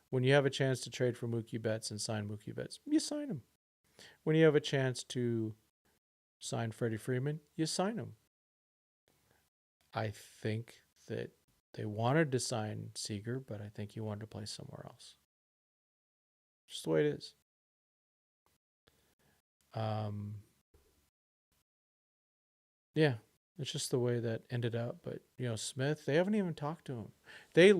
When you have a chance to trade for Mookie Betts and sign Mookie Betts, you sign him. When you have a chance to sign Freddie Freeman, you sign him. I think that they wanted to sign Seager, but I think he wanted to play somewhere else. Just the way it is. Yeah, it's just the way that ended up. But Smith, they haven't even talked to him. They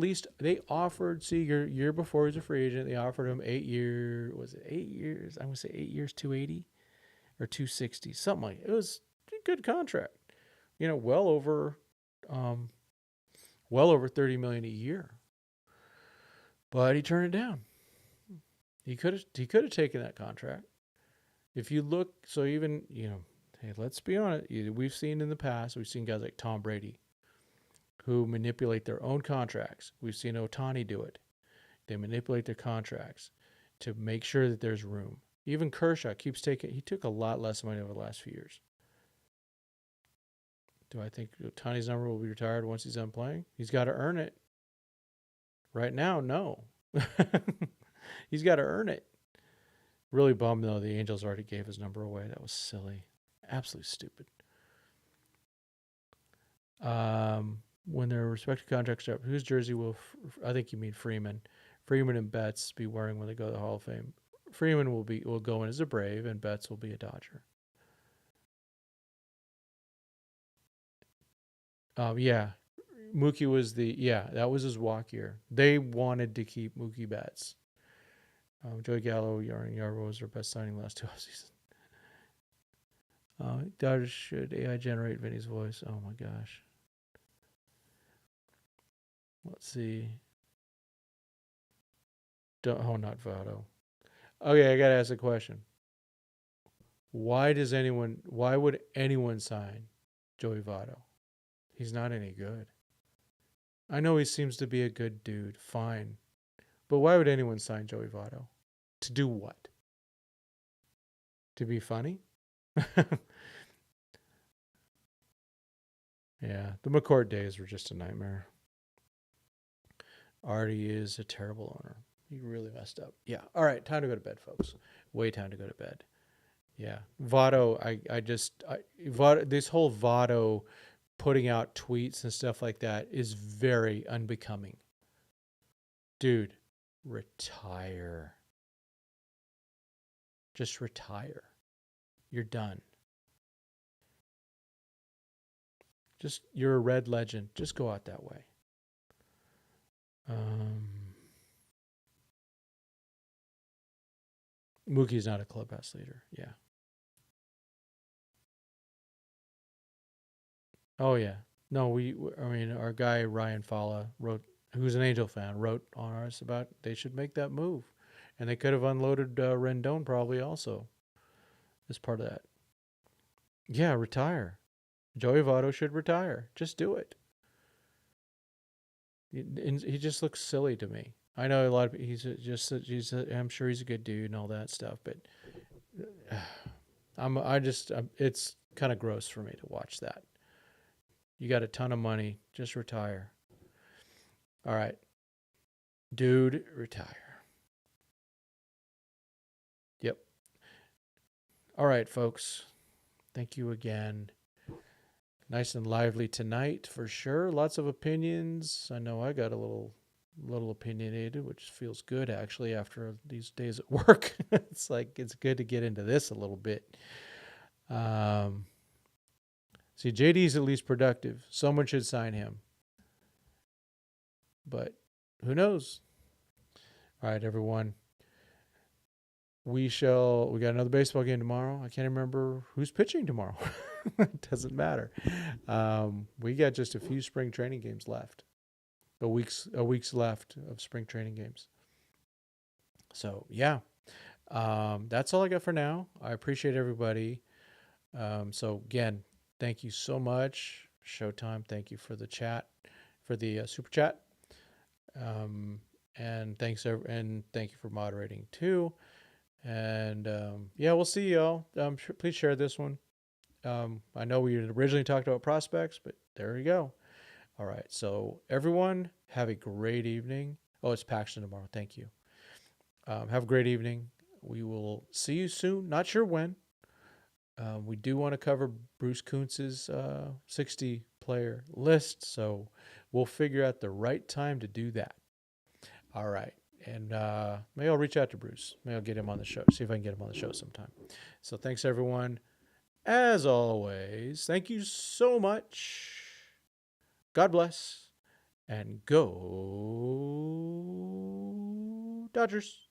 offered Seager year before he was a free agent. They offered him 8 years. Was it 8 years? I'm gonna say 8 years, 280 or 260, something like it. It was a good contract. Well over $30 million a year. But he turned it down. He could have taken that contract. If you look, so even hey, let's be honest. We've seen in the past, we've seen guys like Tom Brady who manipulate their own contracts. We've seen Ohtani do it. They manipulate their contracts to make sure that there's room. Even Kershaw he took a lot less money over the last few years. Do I think Ohtani's number will be retired once he's done playing? He's got to earn it. Right now, no. He's got to earn it. Really bummed, though, the Angels already gave his number away. That was silly. Absolutely stupid. When their respective contracts are up, whose jersey will, I think you mean Freeman. Freeman and Betts be wearing when they go to the Hall of Fame. Freeman will go in as a Brave, and Betts will be a Dodger. Yeah. Mookie was that was his walk year. They wanted to keep Mookie Betts. Joey Gallo, Yarbrough was their best signing last 2 offseasons. Dodgers should AI generate Vinny's voice. Oh my gosh. Let's see. Not Votto. Okay, I gotta ask a question. Why would anyone sign Joey Votto? He's not any good. I know he seems to be a good dude, fine. But why would anyone sign Joey Votto? To do what? To be funny? Yeah, the McCourt days were just a nightmare. Artie is a terrible owner. He really messed up. Yeah. All right, time to go to bed, folks. Way time to go to bed. Yeah. Votto, Votto, this whole Votto putting out tweets and stuff like that is very unbecoming. Dude, retire. Just retire. You're done. You're a red legend. Just go out that way. Um, Mookie's not a clubhouse leader. Yeah. Oh yeah. No, I mean, our guy Ryan Falla wrote, who's an Angel fan, wrote on ours about they should make that move, and they could have unloaded Rendon probably also as part of that. Yeah, retire. Joey Votto should retire. Just do it. He just looks silly to me. I know a lot of I'm sure he's a good dude and all that stuff, but it's kind of gross for me to watch that. You got a ton of money, just retire. All right, dude, retire. Yep. All right, folks. Thank you again. Nice and lively tonight for sure. Lots of opinions. I know I got a little opinionated, which feels good actually after these days at work. It's like it's good to get into this a little bit. See, JD's at least productive. Someone should sign him. But who knows? All right, everyone. We got another baseball game tomorrow. I can't remember who's pitching tomorrow. It doesn't matter. We got just a few spring training games left. A week's left of spring training games. So yeah. That's all I got for now. I appreciate everybody. So again, thank you so much. Showtime, thank you for the chat, for the super chat. And thank you for moderating too. And yeah, we'll see y'all. Please share this one. I know we originally talked about prospects, but there you go. All right. So everyone have a great evening. Oh, it's Paxton tomorrow. Thank you. Have a great evening. We will see you soon. Not sure when. We do want to cover Bruce Kuntz's 60 player list. So we'll figure out the right time to do that. All right. And maybe I'll reach out to Bruce. Maybe I'll get him on the show. See if I can get him on the show sometime. So thanks, everyone. As always, thank you so much. God bless. And go Dodgers.